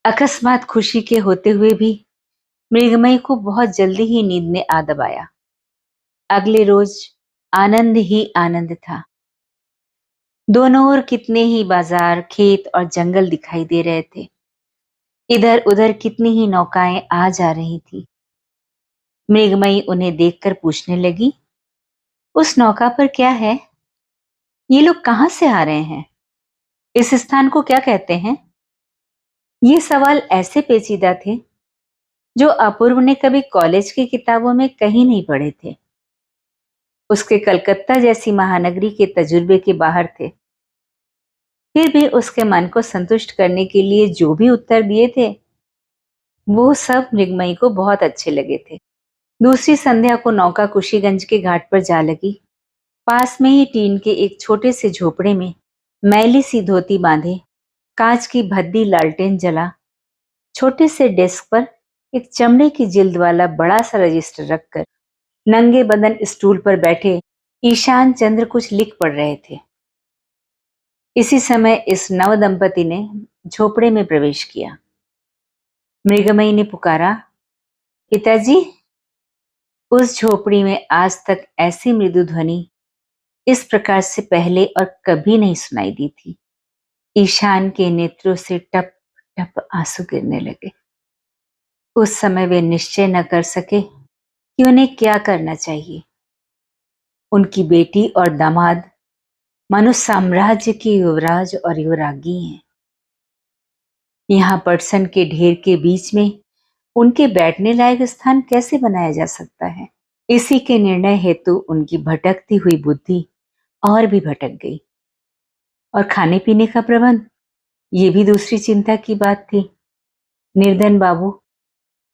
अकस्मात खुशी के होते हुए भी मृगमयी को बहुत जल्दी ही नींद ने आ दबाया। अगले रोज आनंद ही आनंद था। दोनों ओर कितने ही बाजार, खेत और जंगल दिखाई दे रहे थे। इधर उधर कितनी ही नौकाएं आ जा रही थी। मृगमयी उन्हें देखकर पूछने लगी, उस नौका पर क्या है? ये लोग कहाँ से आ रहे हैं? इस स्थान को क्या कहते हैं? ये सवाल ऐसे पेचीदा थे जो अपूर्व ने कभी कॉलेज की किताबों में कहीं नहीं पढ़े थे। उसके कलकत्ता जैसी महानगरी के तजुर्बे के बाहर थे। फिर भी उसके मन को संतुष्ट करने के लिए जो भी उत्तर दिए थे वो सब मृगमयी को बहुत अच्छे लगे थे। दूसरी संध्या को नौका कुशीगंज के घाट पर जा लगी। पास में ही टीन के एक छोटे से झोपड़े में मैली सी धोती बांधे, कांच की भद्दी लालटेन जला, छोटे से डेस्क पर एक चमड़े की जिल्द वाला बड़ा सा रजिस्टर रखकर नंगे बदन स्टूल पर बैठे ईशान चंद्र कुछ लिख पढ़ रहे थे। इसी समय इस नव दंपति ने झोपड़े में प्रवेश किया। मृगमयी ने पुकारा, पिताजी। उस झोपड़ी में आज तक ऐसी मृदु ध्वनि इस प्रकार से पहले और कभी नहीं सुनाई दी थी। ईशान के नेत्रों से टप टप आंसू गिरने लगे। उस समय वे निश्चय न कर सके कि उन्हें क्या करना चाहिए। उनकी बेटी और दामाद मनुष्य साम्राज्य के युवराज और युवराज्ञी हैं। यहाँ पटसन के ढेर के बीच में उनके बैठने लायक स्थान कैसे बनाया जा सकता है? इसी के निर्णय हेतु उनकी भटकती हुई बुद्धि और भी भटक गई। और खाने पीने का प्रबंध, ये भी दूसरी चिंता की बात थी। निर्धन बाबू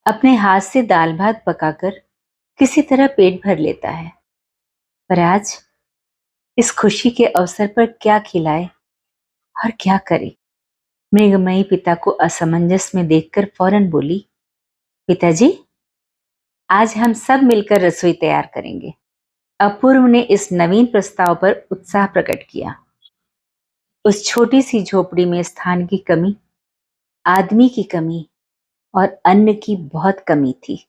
अपने हाथ से दाल भात पकाकर किसी तरह पेट भर लेता है, पर आज इस खुशी के अवसर पर क्या खिलाए और क्या करे? मृगमयी पिता को असमंजस में देखकर फौरन बोली, पिताजी, आज हम सब मिलकर रसोई तैयार करेंगे। अपूर्व ने इस नवीन प्रस्ताव पर उत्साह प्रकट किया। उस छोटी सी झोपड़ी में स्थान की कमी, आदमी की कमी और अन्न की बहुत कमी थी।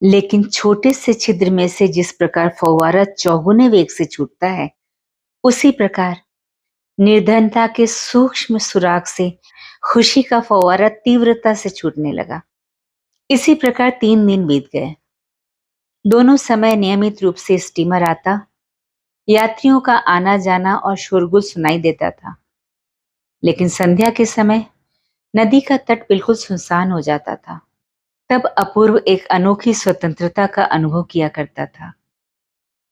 लेकिन छोटे से छिद्र में से जिस प्रकार फव्वारा चौगुने वेग से छूटता है, उसी प्रकार निर्धनता के सूक्ष्म सुराग से खुशी का फव्वारा तीव्रता से छूटने लगा। इसी प्रकार 3 दिन बीत गए। दोनों समय नियमित रूप से स्टीमर आता, यात्रियों का आना जाना और शोरगुल सुनाई देता था। लेकिन संध्या के समय नदी का तट बिल्कुल सुनसान हो जाता था। तब अपूर्व एक अनोखी स्वतंत्रता का अनुभव किया करता था।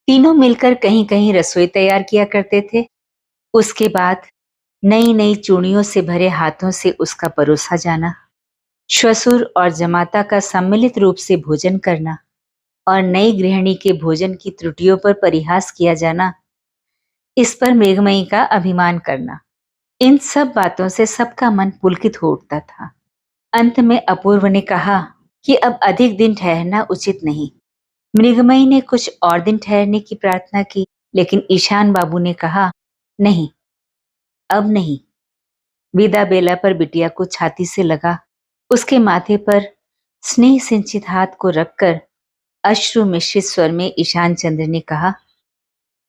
तीनों मिलकर कहीं कहीं रसोई तैयार किया करते थे। उसके बाद नई नई चूड़ियों से भरे हाथों से उसका परोसा जाना, श्वशुर और जमाता का सम्मिलित रूप से भोजन करना और नई गृहिणी के भोजन की त्रुटियों पर परिहास किया जाना, इस पर मेघमयी का अभिमान करना, इन सब बातों से सबका मन पुलकित हो उठता था। अंत में अपूर्व ने कहा कि अब अधिक दिन ठहरना उचित नहीं। मृगमयी ने कुछ और दिन ठहरने की प्रार्थना की, लेकिन ईशान बाबू ने कहा, नहीं, अब नहीं। विदा बेला पर बिटिया को छाती से लगा उसके माथे पर स्नेह सिंचित हाथ को रखकर अश्रु मिश्रित स्वर में ईशान चंद्र ने कहा,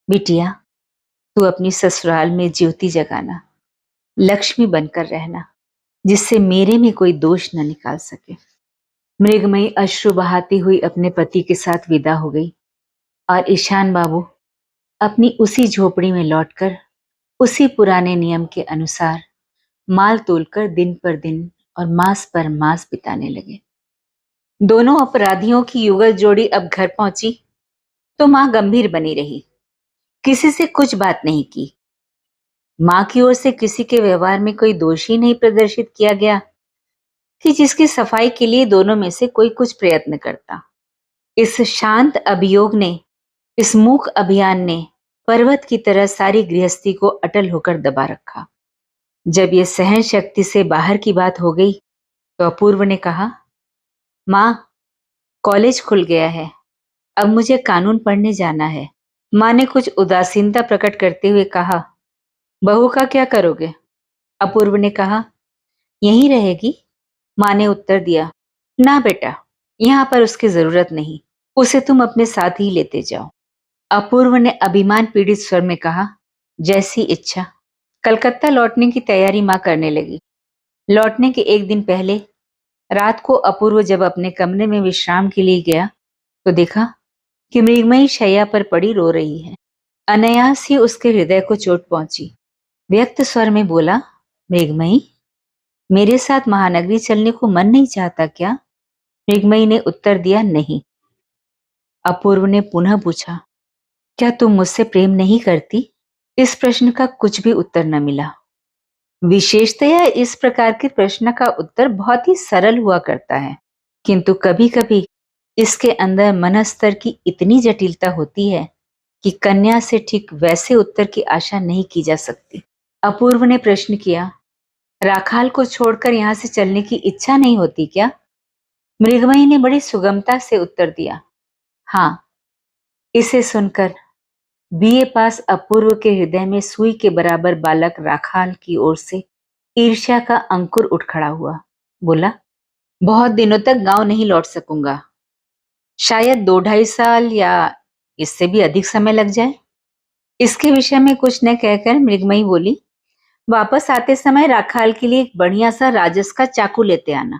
बिटिया, तू अपनी ससुराल में ज्योति जगाना, लक्ष्मी बनकर रहना, जिससे मेरे में कोई दोष न निकाल सके। मृगमयी अश्रु बहाती हुई अपने पति के साथ विदा हो गई और ईशान बाबू अपनी उसी झोपड़ी में लौटकर उसी पुराने नियम के अनुसार माल तोलकर दिन पर दिन और मास पर मास बिताने लगे। दोनों अपराधियों की युगल जोड़ी अब घर पहुंची तो मां गंभीर बनी रही, किसी से कुछ बात नहीं की। मां की ओर से किसी के व्यवहार में कोई दोष ही नहीं प्रदर्शित किया गया कि जिसकी सफाई के लिए दोनों में से कोई कुछ प्रयत्न करता। इस शांत अभियोग ने, इस मूक अभियान ने पर्वत की तरह सारी गृहस्थी को अटल होकर दबा रखा। जब यह सहन शक्ति से बाहर की बात हो गई तो अपूर्व ने कहा, मां, कॉलेज खुल गया है, अब मुझे कानून पढ़ने जाना है। मां ने कुछ उदासीनता प्रकट करते हुए कहा, बहू का क्या करोगे? अपूर्व ने कहा, यहीं रहेगी, माँ ने उत्तर दिया, ना बेटा, यहाँ पर उसकी जरूरत नहीं, उसे तुम अपने साथ ही लेते जाओ। अपूर्व ने अभिमान पीड़ित स्वर में कहा, जैसी इच्छा। कलकत्ता लौटने की तैयारी माँ करने लगी। लौटने के एक दिन पहले रात को अपूर्व जब अपने कमरे में विश्राम के लिए गया तो देखा कि मृगमयी शैया पर पड़ी रो रही है। अनायास ही उसके हृदय को चोट पहुंची। व्यक्त स्वर में बोला, मृगमयी, मेरे साथ महानगरी चलने को मन नहीं चाहता क्या? मृगमयी ने उत्तर दिया, नहीं। अपूर्व ने पुनः पूछा, क्या तुम मुझसे प्रेम नहीं करती? इस प्रश्न का कुछ भी उत्तर न मिला। विशेषतया इस प्रकार के प्रश्न का उत्तर बहुत ही सरल हुआ करता है, किंतु कभी-कभी इसके अंदर मनस्तर की इतनी जटिलता होती है कि कन्या से ठीक वैसे उत्तर की आशा नहीं की जा सकती। अपूर्व ने प्रश्न किया, राखाल को छोड़कर यहां से चलने की इच्छा नहीं होती क्या? मृगमयी ने बड़ी सुगमता से उत्तर दिया, हाँ। इसे सुनकर बीए पास अपूर्व के हृदय में सुई के बराबर बालक राखाल की ओर से ईर्ष्या का अंकुर उठ खड़ा हुआ। बोला, बहुत दिनों तक गांव नहीं लौट सकूंगा, शायद 2-2.5 साल या इससे भी अधिक समय लग जाए। इसके विषय में कुछ न कहकर मृगमयी बोली, वापस आते समय राखाल के लिए एक बढ़िया सा राजस का चाकू लेते आना।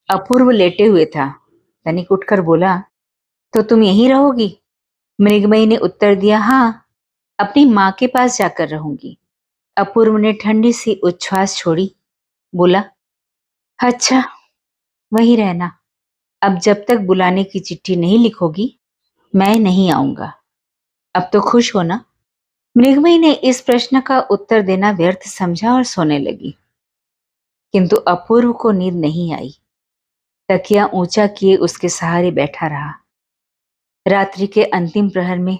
अपूर्व लेटे हुए था, तनिक उठकर बोला, तो तुम यहीं रहोगी? मृगमयी ने उत्तर दिया, हाँ, अपनी माँ के पास जाकर रहूंगी। अपूर्व ने ठंडी सी उच्छ्वास छोड़ी, बोला, अच्छा, वहीं रहना। अब जब तक बुलाने की चिट्ठी नहीं लिखोगी मैं नहीं आऊंगा। अब तो खुश हो ना? मृगमयी ने इस प्रश्न का उत्तर देना व्यर्थ समझा और सोने लगी, किंतु अपूर्व को नींद नहीं आई। तकिया ऊंचा किए उसके सहारे बैठा रहा। रात्रि के अंतिम प्रहर में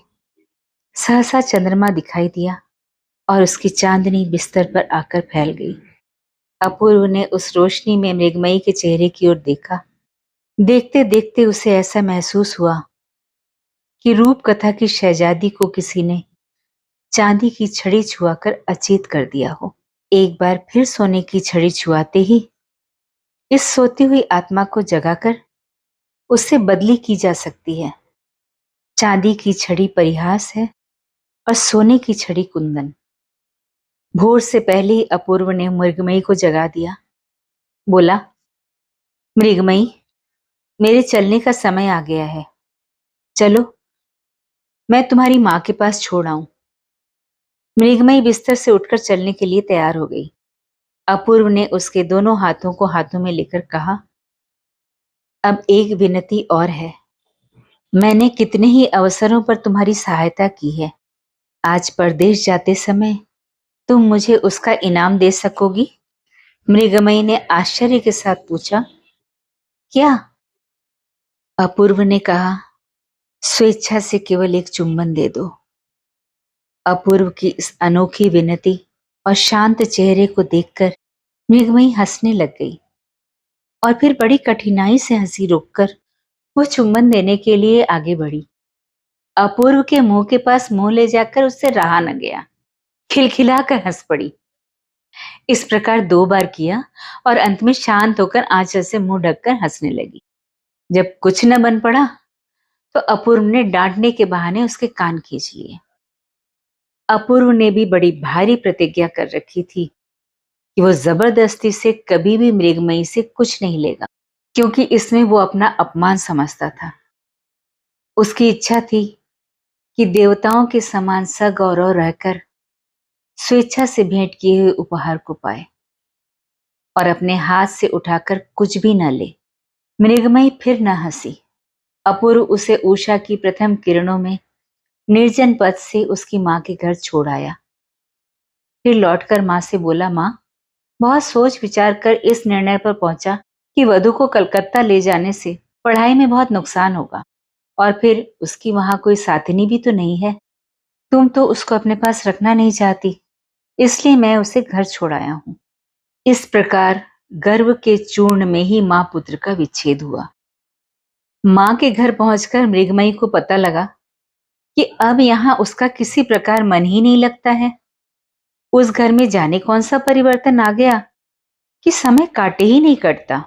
सहसा चंद्रमा दिखाई दिया और उसकी चांदनी बिस्तर पर आकर फैल गई। अपूर्व ने उस रोशनी में मृगमयी के चेहरे की ओर देखा। देखते देखते उसे ऐसा महसूस हुआ कि रूप कथा की शहजादी को किसी ने चांदी की छड़ी छुआकर अचेत कर दिया हो। एक बार फिर सोने की छड़ी छुआते ही इस सोती हुई आत्मा को जगाकर उससे बदली की जा सकती है। चांदी की छड़ी परिहास है और सोने की छड़ी कुंदन। भोर से पहले ही अपूर्व ने मृगमयी को जगा दिया। बोला, मृगमयी, मेरे चलने का समय आ गया है, चलो मैं तुम्हारी माँ के पास छोड़ आऊं। मृगमयी बिस्तर से उठकर चलने के लिए तैयार हो गई। अपूर्व ने उसके दोनों हाथों को हाथों में लेकर कहा, अब एक विनती और है। मैंने कितने ही अवसरों पर तुम्हारी सहायता की है। आज परदेश जाते समय तुम मुझे उसका इनाम दे सकोगी? मृगमयी ने आश्चर्य के साथ पूछा, क्या? अपूर्व ने कहा, स्वेच्छा से केवल एक चुंबन दे दो। अपूर्व की इस अनोखी विनती और शांत चेहरे को देखकर मृगमयी हंसने लग गई और फिर बड़ी कठिनाई से हंसी रोककर वो चुंबन देने के लिए आगे बढ़ी। अपूर्व के मुंह के पास मुंह ले जाकर उससे रहा न गया, खिलखिलाकर हंस पड़ी। इस प्रकार 2 बार किया और अंत में शांत होकर आंचल से मुंह ढककर हंसने लगी। जब कुछ न बन पड़ा तो अपूर्व ने डांटने के बहाने उसके कान खींच लिए। अपूर्व ने भी बड़ी भारी प्रतिज्ञा कर रखी थी कि वो जबरदस्ती से कभी भी मृगमयी से कुछ नहीं लेगा, क्योंकि इसमें वो अपना अपमान समझता था। उसकी इच्छा थी कि देवताओं के समान सगौरव रहकर स्वेच्छा से भेंट किए हुए उपहार को पाए और अपने हाथ से उठाकर कुछ भी न ले। मृगमयी फिर न हंसी। अपूर्व उसे उषा की प्रथम किरणों में निर्जन पथ से उसकी माँ के घर छोड़ आया। फिर लौटकर माँ से बोला, माँ, बहुत सोच विचार कर इस निर्णय पर पहुंचा कि वधु को कलकत्ता ले जाने से पढ़ाई में बहुत नुकसान होगा और फिर उसकी वहां कोई साथनी भी तो नहीं है। तुम तो उसको अपने पास रखना नहीं चाहती, इसलिए मैं उसे घर छोड़ आया हूं। इस प्रकार गर्व के चूर्ण में ही मां पुत्र का विच्छेद हुआ। मां के घर पहुंचकर मृगमयी को पता लगा कि अब यहां उसका किसी प्रकार मन ही नहीं लगता है। उस घर में जाने कौन सा परिवर्तन आ गया कि समय काटे ही नहीं कटता।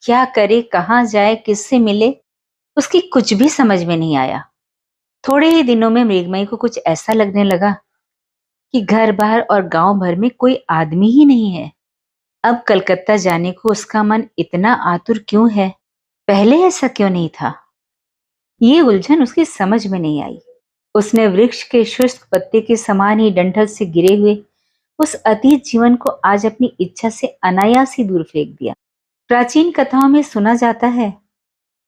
क्या करे, कहाँ जाए, किससे मिले, उसकी कुछ भी समझ में नहीं आया। थोड़े ही दिनों में मृगमयी को कुछ ऐसा लगने लगा कि घर बाहर और गांव भर में कोई आदमी ही नहीं है। अब कलकत्ता जाने को उसका मन इतना आतुर क्यों है? पहले ऐसा क्यों नहीं था? ये उलझन उसकी समझ में नहीं आई। उसने वृक्ष के शुष्क पत्ते के समान ही डंठल से गिरे हुए उस अतीत जीवन को आज अपनी इच्छा से अनायास ही दूर फेंक दिया। प्राचीन कथाओं में सुना जाता है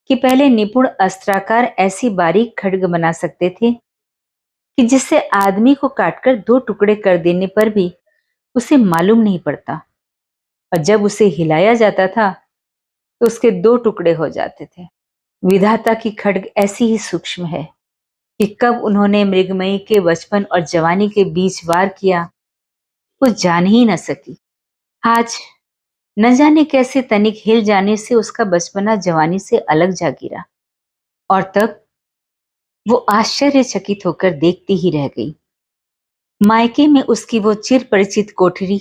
कि पहले निपुण अस्त्राकार ऐसी बारीक खड्ग बना सकते थे कि जिससे आदमी को काटकर दो टुकड़े कर देने पर भी उसे मालूम नहीं पड़ता, और जब उसे हिलाया जाता था तो उसके दो टुकड़े हो जाते थे। विधाता की खड्ग ऐसी ही सूक्ष्म है कि कब उन्होंने मृगमयी के बचपन और जवानी के बीच वार किया, वो जान ही न सकी। आज न जाने कैसे तनिक हिल जाने से उसका बचपना जवानी से अलग जा गिरा, और तब वो आश्चर्यचकित होकर देखती ही रह गई। मायके में उसकी वो चिर परिचित कोठरी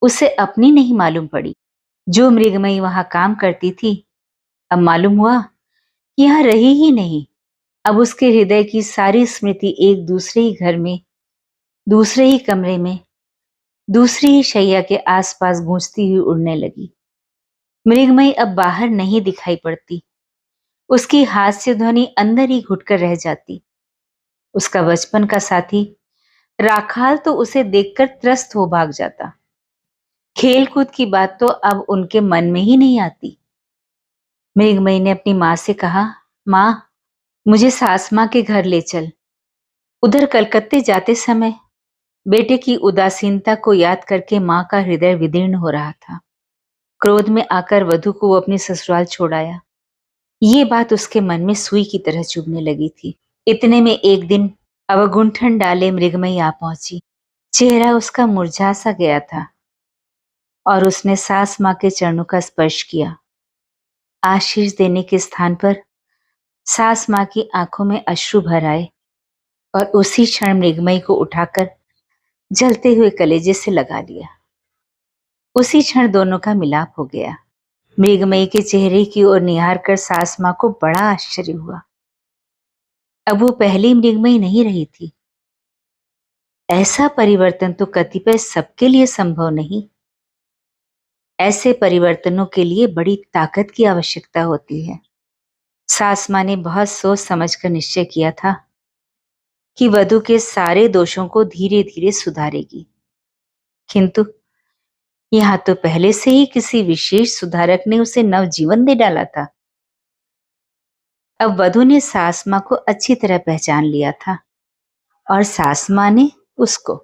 उसे अपनी नहीं मालूम पड़ी। जो मृगमयी वहां काम करती थी, अब मालूम हुआ कि यहां रही ही नहीं। अब उसके हृदय की सारी स्मृति एक दूसरे ही घर में, दूसरे ही कमरे में, दूसरी ही शैया के आसपास गूंजती हुई उड़ने लगी। मृगमयी अब बाहर नहीं दिखाई पड़ती। उसकी हास्य ध्वनि अंदर ही घुटकर रह जाती। उसका बचपन का साथी राखाल तो उसे देखकर त्रस्त हो भाग जाता। खेल कूद की बात तो अब उनके मन में ही नहीं आती। मृगमयी ने अपनी माँ से कहा, माँ, मुझे सास माँ के घर ले चल। उधर कलकत्ते जाते समय बेटे की उदासीनता को याद करके माँ का हृदय विदीर्ण हो रहा था। क्रोध में आकर वधू को वो अपनी ससुराल छोड़ आया। ये बात उसके मन में सुई की तरह चुभने लगी थी। इतने में एक दिन अवगुंठन डाले मृगमयी आ पहुंची। चेहरा उसका मुरझा सा गया था और उसने सास माँ के चरणों का स्पर्श किया। आशीष देने के स्थान पर सास माँ की आंखों में अश्रु भर आए और उसी क्षण मृगमयी को उठाकर जलते हुए कलेजे से लगा लिया। उसी क्षण दोनों का मिलाप हो गया। मृगमयी के चेहरे की ओर निहार कर सास माँ को बड़ा आश्चर्य हुआ। अब वो पहली मृगमयी नहीं रही थी। ऐसा परिवर्तन तो कतिपय सबके लिए संभव नहीं। ऐसे परिवर्तनों के लिए बड़ी ताकत की आवश्यकता होती है। सास माँ ने बहुत सोच समझकर निश्चय किया था कि वधू के सारे दोषों को धीरे धीरे सुधारेगी, किंतु यहाँ तो पहले से ही किसी विशेष सुधारक ने उसे नवजीवन दे डाला था। अब वधू ने सास माँ को अच्छी तरह पहचान लिया था और सास माँ ने उसको।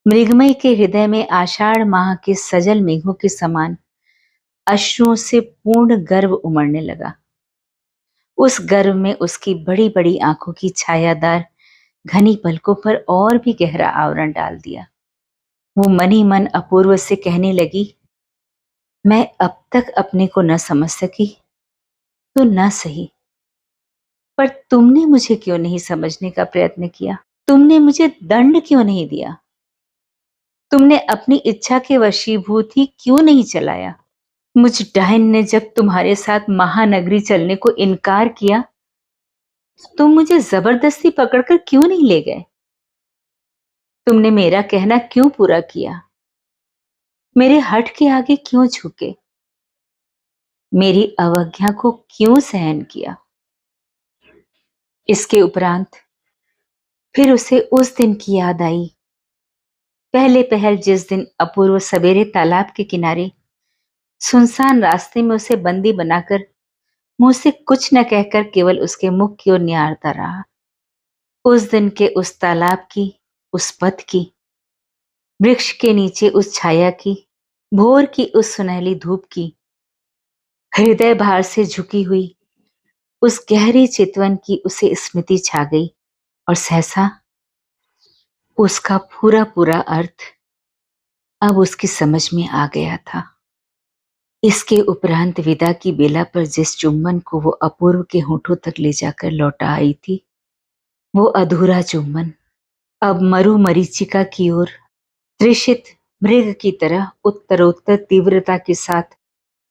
मृगमयी के हृदय में आषाढ़ माह के सजल मेघों के समान अश्रुओं से पूर्ण गर्व उमड़ने लगा। उस गर्व में उसकी बड़ी बड़ी आंखों की छायादार घनी पलकों पर और भी गहरा आवरण डाल दिया। वो मन ही मन अपूर्व से कहने लगी, मैं अब तक अपने को न समझ सकी तो न सही, पर तुमने मुझे क्यों नहीं समझने का प्रयत्न किया? तुमने मुझे दंड क्यों नहीं दिया? तुमने अपनी इच्छा के वशीभूत ही क्यों नहीं चलाया? मुझ डायन ने जब तुम्हारे साथ महानगरी चलने को इनकार किया, तुम मुझे जबरदस्ती पकड़कर क्यों नहीं ले गए? तुमने मेरा कहना क्यों पूरा किया? मेरे हठ के आगे क्यों झुके? मेरी अवज्ञा को क्यों सहन किया? इसके उपरांत फिर उसे उस दिन की याद आई। पहले पहल जिस दिन अपूर्व सवेरे तालाब के किनारे सुनसान रास्ते में उसे बंदी बनाकर मुंह से कुछ न कहकर केवल उसके मुख की ओर निहारता रहा। उस दिन के उस तालाब की, उस पथ की, वृक्ष के नीचे उस छाया की, भोर की उस सुनहली धूप की, हृदय भार से झुकी हुई उस गहरी चितवन की उसे स्मृति छा गई और सहसा उसका पूरा पूरा अर्थ अब उसकी समझ में आ गया था। इसके उपरांत विदा की बेला पर जिस चुम्बन को वो अपूर्व के होठों तक ले जाकर लौटा आई थी, वो अधूरा चुम्बन अब मरु मरीचिका की ओर तृषित मृग की तरह उत्तरोत्तर तीव्रता के साथ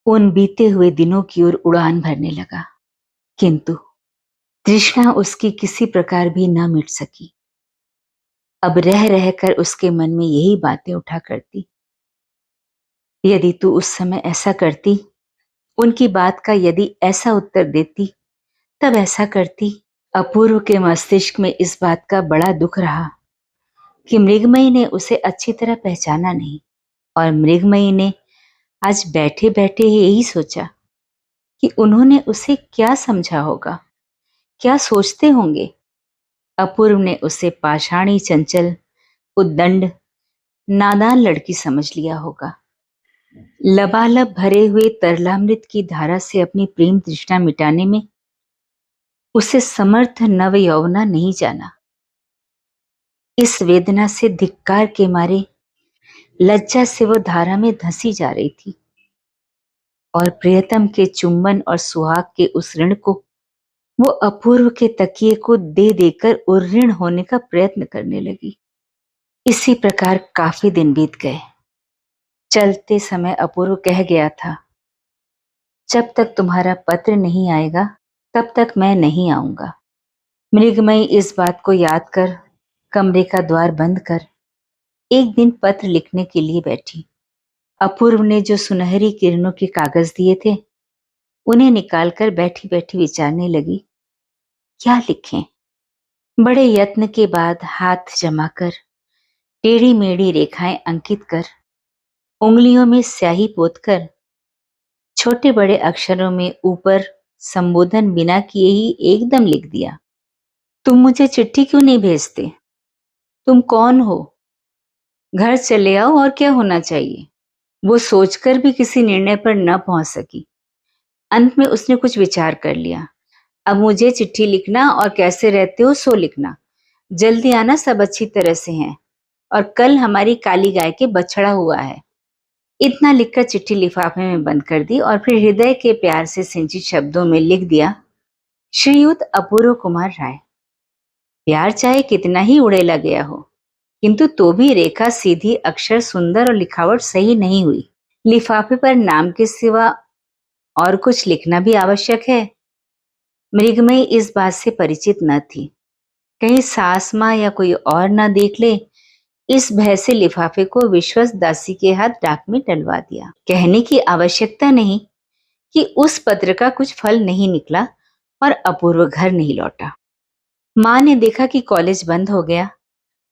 उन बीते हुए दिनों की ओर उड़ान भरने लगा। किंतु तृष्णा उसकी किसी प्रकार भी न मिट सकी। अब रह रहकर उसके मन में यही बातें उठा करती, यदि तू उस समय ऐसा करती, उनकी बात का यदि ऐसा उत्तर देती, तब ऐसा करती। अपूर्व के मस्तिष्क में इस बात का बड़ा दुख रहा कि मृगमयी ने उसे अच्छी तरह पहचाना नहीं, और मृगमयी ने आज बैठे बैठे ही यही सोचा कि उन्होंने उसे क्या समझा होगा, क्या सोचते होंगे। अपूर्व ने उसे पाषाणी, चंचल, उद्दंड, नादान लड़की समझ लिया होगा। लबालब भरे हुए तरलामृत की धारा से अपनी प्रेम तृष्णा मिटाने में उसे समर्थ नव यौवना नहीं जाना। इस वेदना से धिक्कार के मारे लज्जा से वो धारा में धंसी जा रही थी, और प्रियतम के चुंबन और सुहाग के उस ऋण को वो अपूर्व के तकिए को दे देकर उर्ऋण होने का प्रयत्न करने लगी। इसी प्रकार काफी दिन बीत गए। चलते समय अपूर्व कह गया था, जब तक तुम्हारा पत्र नहीं आएगा तब तक मैं नहीं आऊंगा। मृगमयी इस बात को याद कर कमरे का द्वार बंद कर एक दिन पत्र लिखने के लिए बैठी। अपूर्व ने जो सुनहरी किरणों के कागज दिए थे, उन्हें निकालकर बैठी बैठी विचारने लगी, क्या लिखें। बड़े यत्न के बाद हाथ जमाकर टेढ़ी मेढ़ी रेखाएं अंकित कर, उंगलियों में स्याही पोतकर छोटे बड़े अक्षरों में ऊपर संबोधन बिना किए ही एकदम लिख दिया, तुम मुझे चिट्ठी क्यों नहीं भेजते? तुम कौन हो? घर चले आओ, और क्या होना चाहिए। वो सोचकर भी किसी निर्णय पर न पहुंच सकी। अंत में उसने कुछ विचार कर लिया, अब मुझे चिट्ठी लिखना और कैसे रहते हो सो लिखना। जल्दी आना, सब अच्छी तरह से हैं, और कल हमारी काली गाय के बछड़ा हुआ है। इतना लिखकर चिट्ठी लिफाफे में बंद कर दी और फिर हृदय के प्यार से सिंचित शब्दों में लिख दिया, श्रीयुत अपूर्व कुमार राय। प्यार चाहे कितना ही उड़ेला गया हो, किंतु तो भी रेखा सीधी, अक्षर सुंदर और लिखावट सही नहीं हुई। लिफाफे पर नाम के सिवा और कुछ लिखना भी आवश्यक है। मृगमयी इस बात से परिचित न थी, कहीं सास माँ या कोई और न देख ले, इस भय से लिफाफे को विश्वस्त दासी के हाथ डाक में डलवा दिया। कहने की आवश्यकता नहीं कि उस पत्र का कुछ फल नहीं निकला और अपूर्व घर नहीं लौटा। माँ ने देखा कि कॉलेज बंद हो गया,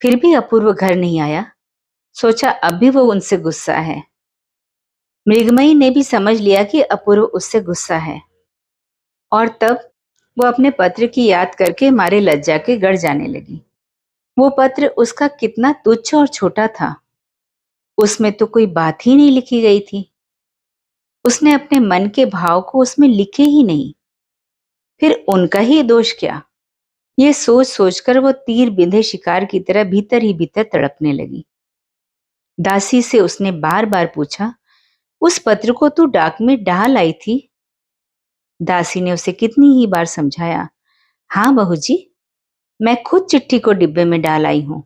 फिर भी अपूर्व घर नहीं आया। सोचा अब भी वो उनसे गुस्सा है। मृगमयी ने भी समझ लिया कि अपूर्व उससे गुस्सा है, और तब वो अपने पत्र की याद करके मारे लज्जा के गड़ जाने लगी। वो पत्र उसका कितना तुच्छ और छोटा था, उसमें तो कोई बात ही नहीं लिखी गई थी। उसने अपने मन के भाव को उसमें लिखे ही नहीं, फिर उनका ही दोष क्या। ये सोच सोचकर वो तीर बिंधे शिकार की तरह भीतर ही भीतर तड़पने लगी। दासी से उसने बार बार पूछा, उस पत्र को तू डाक में डाल आई थी? दासी ने उसे कितनी ही बार समझाया, हाँ बहू जी, मैं खुद चिट्ठी को डिब्बे में डाल आई हूं।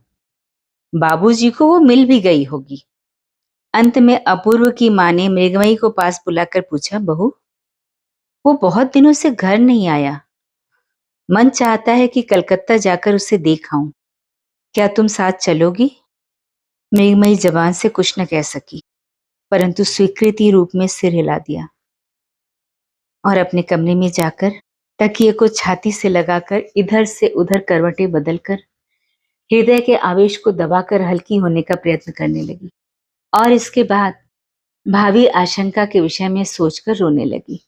बाबूजी को वो मिल भी गई होगी। अंत में अपूर्व की मां ने मृगमयी को पास बुलाकर पूछा, बहू, वो बहुत दिनों से घर नहीं आया। मन चाहता है कि कलकत्ता जाकर उसे देख आऊं। क्या तुम साथ चलोगी? मृगमयी जबान से कुछ न कह सकी, परंतु स्वीकृति रूप में सिर हिला दिया और अपने कमरे में जाकर तकिए को छाती से लगाकर इधर से उधर करवटें बदलकर हृदय के आवेश को दबाकर हल्की होने का प्रयत्न करने लगी, और इसके बाद भावी आशंका के विषय में सोचकर रोने लगी।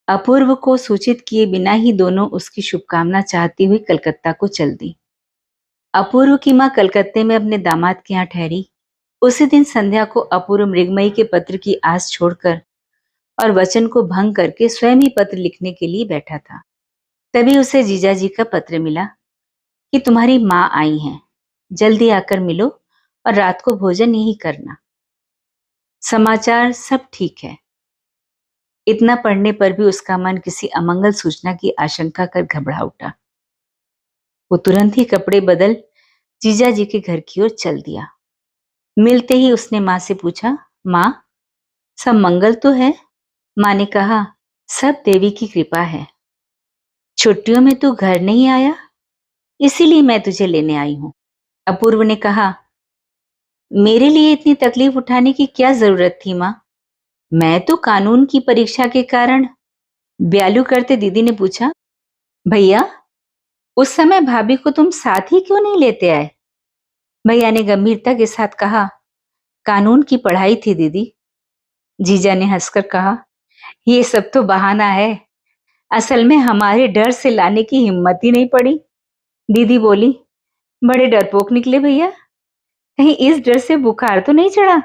अपूर्व को सूचित किए बिना ही दोनों उसकी शुभकामना चाहती हुई कलकत्ता को चल दी। अपूर्व की मां कलकत्ते में अपने दामाद के यहाँ ठहरी। उसी दिन संध्या को अपूर्व मृगमयी के पत्र की आस छोड़कर और वचन को भंग करके स्वयं ही पत्र लिखने के लिए बैठा था। तभी उसे जीजाजी का पत्र मिला कि तुम्हारी माँ आई हैं, जल्दी आकर मिलो और रात को भोजन यही करना। समाचार सब ठीक है। इतना पढ़ने पर भी उसका मन किसी अमंगल सूचना की आशंका कर घबरा उठा। वो तुरंत ही कपड़े बदल जीजाजी के घर की ओर चल दिया। मिलते ही उसने माँ से पूछा, माँ, सब मंगल तो है? माँ ने कहा, सब देवी की कृपा है। छुट्टियों में तू घर नहीं आया, इसीलिए मैं तुझे लेने आई हूँ। अपूर्व ने कहा, मेरे लिए इतनी तकलीफ उठाने की क्या जरूरत थी माँ? मैं तो कानून की परीक्षा के कारण। ब्यालू करते दीदी ने पूछा, भैया, उस समय भाभी को तुम साथ ही क्यों नहीं लेते आए? भैया ने गंभीरता के साथ कहा, कानून की पढ़ाई थी दीदी। जीजा ने हंसकर कहा, ये सब तो बहाना है, असल में हमारे डर से लाने की हिम्मत ही नहीं पड़ी। दीदी बोली, बड़े डरपोक निकले भैया, कहीं इस डर से बुखार तो नहीं चढ़ा?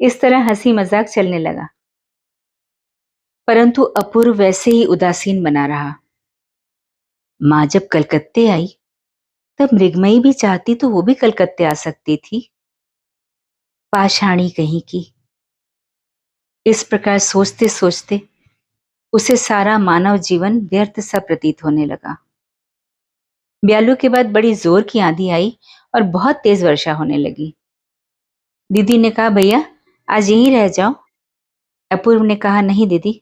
इस तरह हंसी मजाक चलने लगा, परंतु अपूर्व वैसे ही उदासीन बना रहा। माँ जब कलकत्ते आई, तब मृगमयी भी चाहती तो वो भी कलकत्ते आ सकती थी। पाषाणी कहीं की। इस प्रकार सोचते सोचते उसे सारा मानव जीवन व्यर्थ सा प्रतीत होने लगा। ब्यालू के बाद बड़ी जोर की आंधी आई और बहुत तेज वर्षा होने लगी। दीदी ने कहा, भैया, आज यहीं रह जाओ। अपूर्व ने कहा, नहीं दीदी,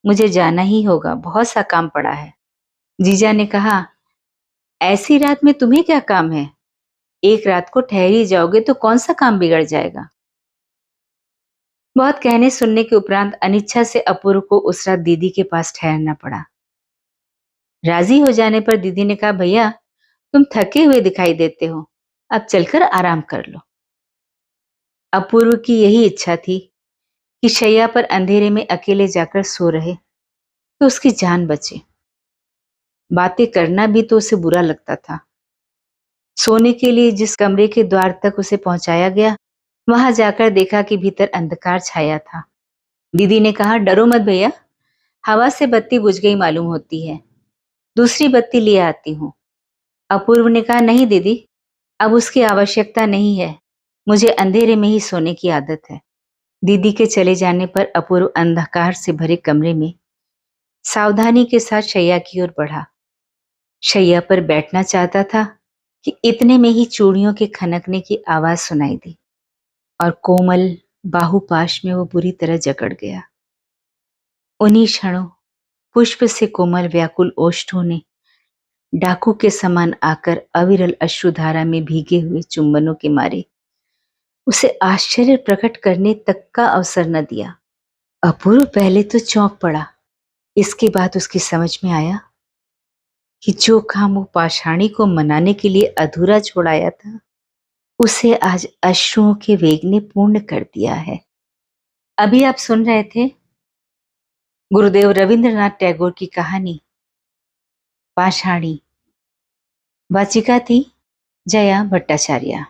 मुझे जाना ही होगा, बहुत सा काम पड़ा है। जीजा ने कहा, ऐसी रात में तुम्हें क्या काम है? एक रात को ठहर ही जाओगे तो कौन सा काम बिगड़ जाएगा? बहुत कहने सुनने के उपरांत अनिच्छा से अपूर्व को उस रात दीदी के पास ठहरना पड़ा। राजी हो जाने पर दीदी ने कहा, भैया, तुम थके हुए दिखाई देते हो, अब चलकर आराम कर लो। अपूर्व की यही इच्छा थी कि शैया पर अंधेरे में अकेले जाकर सो रहे तो उसकी जान बचे। बातें करना भी तो उसे बुरा लगता था। सोने के लिए जिस कमरे के द्वार तक उसे पहुंचाया गया, वहां जाकर देखा कि भीतर अंधकार छाया था। दीदी ने कहा, डरो मत भैया, हवा से बत्ती बुझ गई मालूम होती है, दूसरी बत्ती ले आती हूँ। अपूर्व ने कहा, नहीं दीदी, अब उसकी आवश्यकता नहीं है, मुझे अंधेरे में ही सोने की आदत है। दीदी के चले जाने पर अपूर्व अंधकार से भरे कमरे में सावधानी के साथ शैया की ओर बढ़ा। शैया पर बैठना चाहता था कि इतने में ही चूड़ियों के खनकने की आवाज सुनाई दी और कोमल बाहुपाश में वो बुरी तरह जकड़ गया। उन्हीं क्षणों पुष्प से कोमल व्याकुल ओष्ठों ने डाकू के समान आकर अविरल अश्रुधारा में भीगे हुए चुंबनों के मारे उसे आश्चर्य प्रकट करने तक का अवसर न दिया। अपूर्व पहले तो चौंक पड़ा, इसके बाद उसकी समझ में आया कि जो काम वो पाषाणी को मनाने के लिए अधूरा छोड़ाया था, उसे आज अश्रुओं के वेग ने पूर्ण कर दिया है। अभी आप सुन रहे थे गुरुदेव रविंद्रनाथ टैगोर की कहानी पाषाणी। वाचिका थी जया भट्टाचार्य।